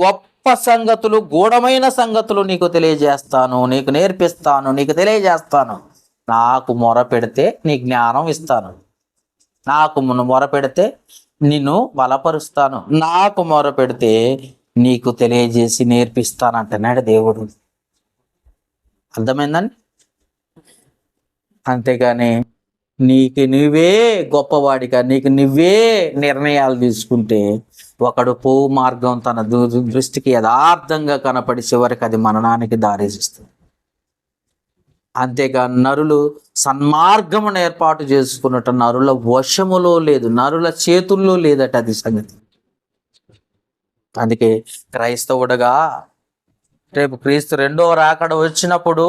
గొప్ప సంగతులు, గూఢమైన సంగతులు నీకు తెలియజేస్తాను, నీకు నేర్పిస్తాను, నీకు తెలియజేస్తాను. నాకు మొరపెడితే నీ జ్ఞానం ఇస్తాను, నాకు మొరపెడితే నిన్ను బలపరుస్తాను, నాకు మొరపెడితే నీకు తెలియజేసి నేర్పిస్తాను అంటున్నాడు దేవుడు. అర్థమైందండి? అంతేగాని నీకు నువ్వే గొప్పవాడిగా, నీకు నువ్వే నిర్ణయాలు తీసుకుంటే ఒకడు పోవు మార్గం తన దృష్టికి యథార్థంగా కనపడి చివరికి అది మరణానికి దారిస్తుంది. అంతేగా నరులు సన్మార్గమును ఏర్పాటు చేసుకున్నట్టు నరుల వశములో లేదు, నరుల చేతుల్లో లేదట అది సంగతి. అందుకే క్రైస్తవుడుగా రేపు క్రీస్తు 2వ రాకడ వచ్చినప్పుడు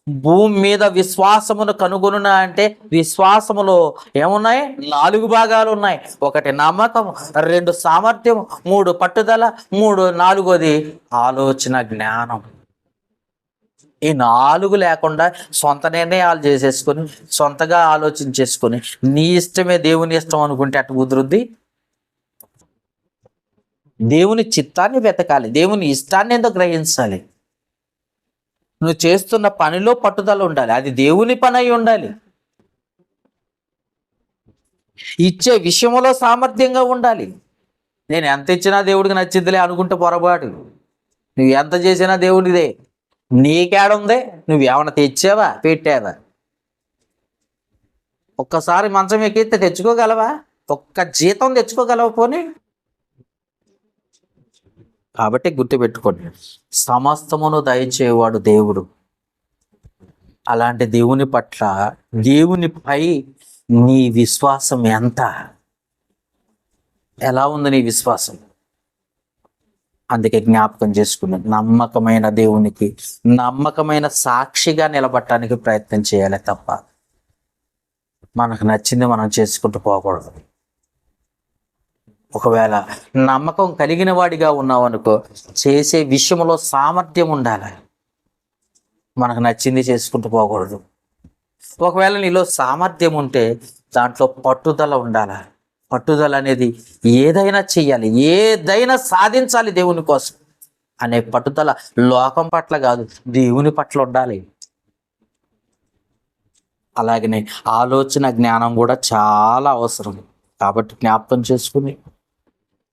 భూమి మీద విశ్వాసమును కనుగొనునా అంటే విశ్వాసములో ఏమున్నాయి? 4 భాగాలు ఉన్నాయి. 1 నమ్మకం, 2 సామర్థ్యం, 3 పట్టుదల, 4 ఆలోచన జ్ఞానం. ఈ 4 లేకుండా సొంత నిర్ణయాలు చేసేసుకొని, సొంతగా ఆలోచించేసుకొని నీ ఇష్టమే దేవుని ఇష్టం అనుకుంటే అటు కుదురుద్ది. దేవుని చిత్తాన్ని వెతకాలి, దేవుని ఇష్టాన్ని ఎందుకు గ్రహించాలి. నువ్వు చేస్తున్న పనిలో పట్టుదల ఉండాలి, అది దేవుని పని అయి ఉండాలి. ఇచ్చే విషయంలో సామర్థ్యంగా ఉండాలి. నేను ఎంత ఇచ్చినా దేవుడికి నచ్చిద్దిలే అనుకుంటే పొరపాటు. నువ్వు ఎంత చేసినా దేవుడిదే. నీకేడుందే? నువ్వేమన్నా తెచ్చావా, పెట్టావా? ఒక్కసారి మంచం ఎక్కితే తెచ్చుకోగలవా? ఒక్క జీతం తెచ్చుకోగలవా పోనీ? కాబట్టి గుర్తుపెట్టుకోండి, సమస్తమును దయచేవాడు దేవుడు. అలాంటి దేవుని పట్ల, దేవునిపై నీ విశ్వాసం ఎంత? ఎలా ఉంది నీ విశ్వాసం? అందుకే జ్ఞాపకం చేసుకున్నాను, నమ్మకమైన దేవునికి నమ్మకమైన సాక్షిగా నిలబడటానికి ప్రయత్నం చేయాలి తప్ప మనకు నచ్చింది మనం చేసుకుంటూ పోకూడదు. ఒకవేళ నమ్మకం కలిగిన వాడిగా ఉన్నావు అనుకో, చేసే విషయంలో సామర్థ్యం ఉండాలి, మనకు నచ్చింది చేసుకుంటూ పోకూడదు. ఒకవేళ నీలో సామర్థ్యం ఉంటే దాంట్లో పట్టుదల ఉండాలి. పట్టుదల అనేది ఏదైనా చెయ్యాలి, ఏదైనా సాధించాలి దేవుని కోసం అనే పట్టుదల లోకం పట్ల కాదు, దేవుని పట్ల ఉండాలి. అలాగనే ఆలోచన జ్ఞానం కూడా చాలా అవసరం. కాబట్టి జ్ఞాపకం చేసుకుని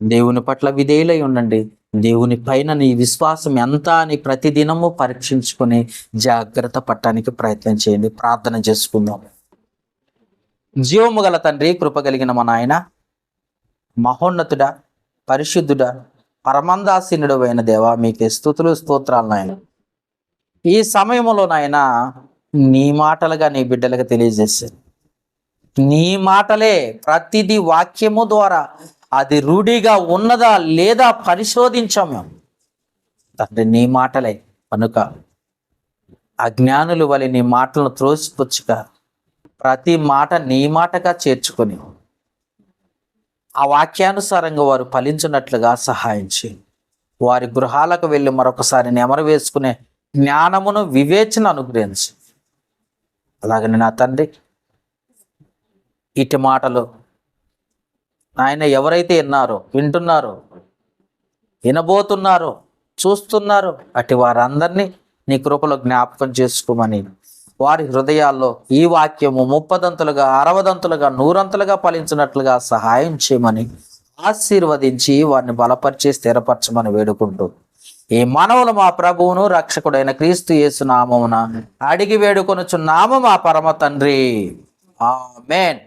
దేవుని పట్ల విధేయులై ఉండండి. దేవుని పైన నీ విశ్వాసం ఎంత అని ప్రతిదినము పరీక్షించుకొని జాగ్రత్త పట్టడానికి ప్రయత్నం చేయండి. ప్రార్థన చేసుకుందాం. జీవము గల తండ్రి, కృప కలిగిన మా నాయన, మహోన్నతుడా, పరిశుద్ధుడా, పరమందాసీనుడు అయిన దేవా, మీకే స్తుతులు స్తోత్రాలు నాయన. ఈ సమయంలో నాయన నీ మాటలుగా నీ బిడ్డలకు తెలియజేశారు. నీ మాటలే ప్రతిదీ వాక్యము ద్వారా అది రూఢిగా ఉన్నదా లేదా పరిశోధించాం మేము తండ్రి. నీ మాటలే కనుక అజ్ఞానుల వలె నీ మాటలను త్రోసిపుచ్చుగా ప్రతి మాట నీ మాటగా చేర్చుకొని ఆ వాక్యానుసారంగా వారు ఫలించినట్లుగా సహాయం చేయి. వారి గృహాలకు వెళ్ళి మరొకసారి నెమరు వేసుకునే జ్ఞానమును, వివేచన అనుగ్రహించి, అలాగని నా తండ్రి ఇటు మాటలు ఆయన ఎవరైతే వింటున్నారో, వినబోతున్నారో, చూస్తున్నారో అటు వారందరినీ నీ కృపలో జ్ఞాపకం చేసుకోమని, వారి హృదయాల్లో ఈ వాక్యము 30దంతులుగా, 60దంతులుగా, 100అంతులుగా ఫలించినట్లుగా సహాయం చేయమని ఆశీర్వదించి వారిని బలపరిచి స్థిరపరచమని వేడుకుంటూ ఈ మానవులు మా ప్రభువును రక్షకుడైన క్రీస్తు యేసు నామమున అడిగి వేడుకొనుచున్నాము మా పరమ తండ్రి. ఆమేన్.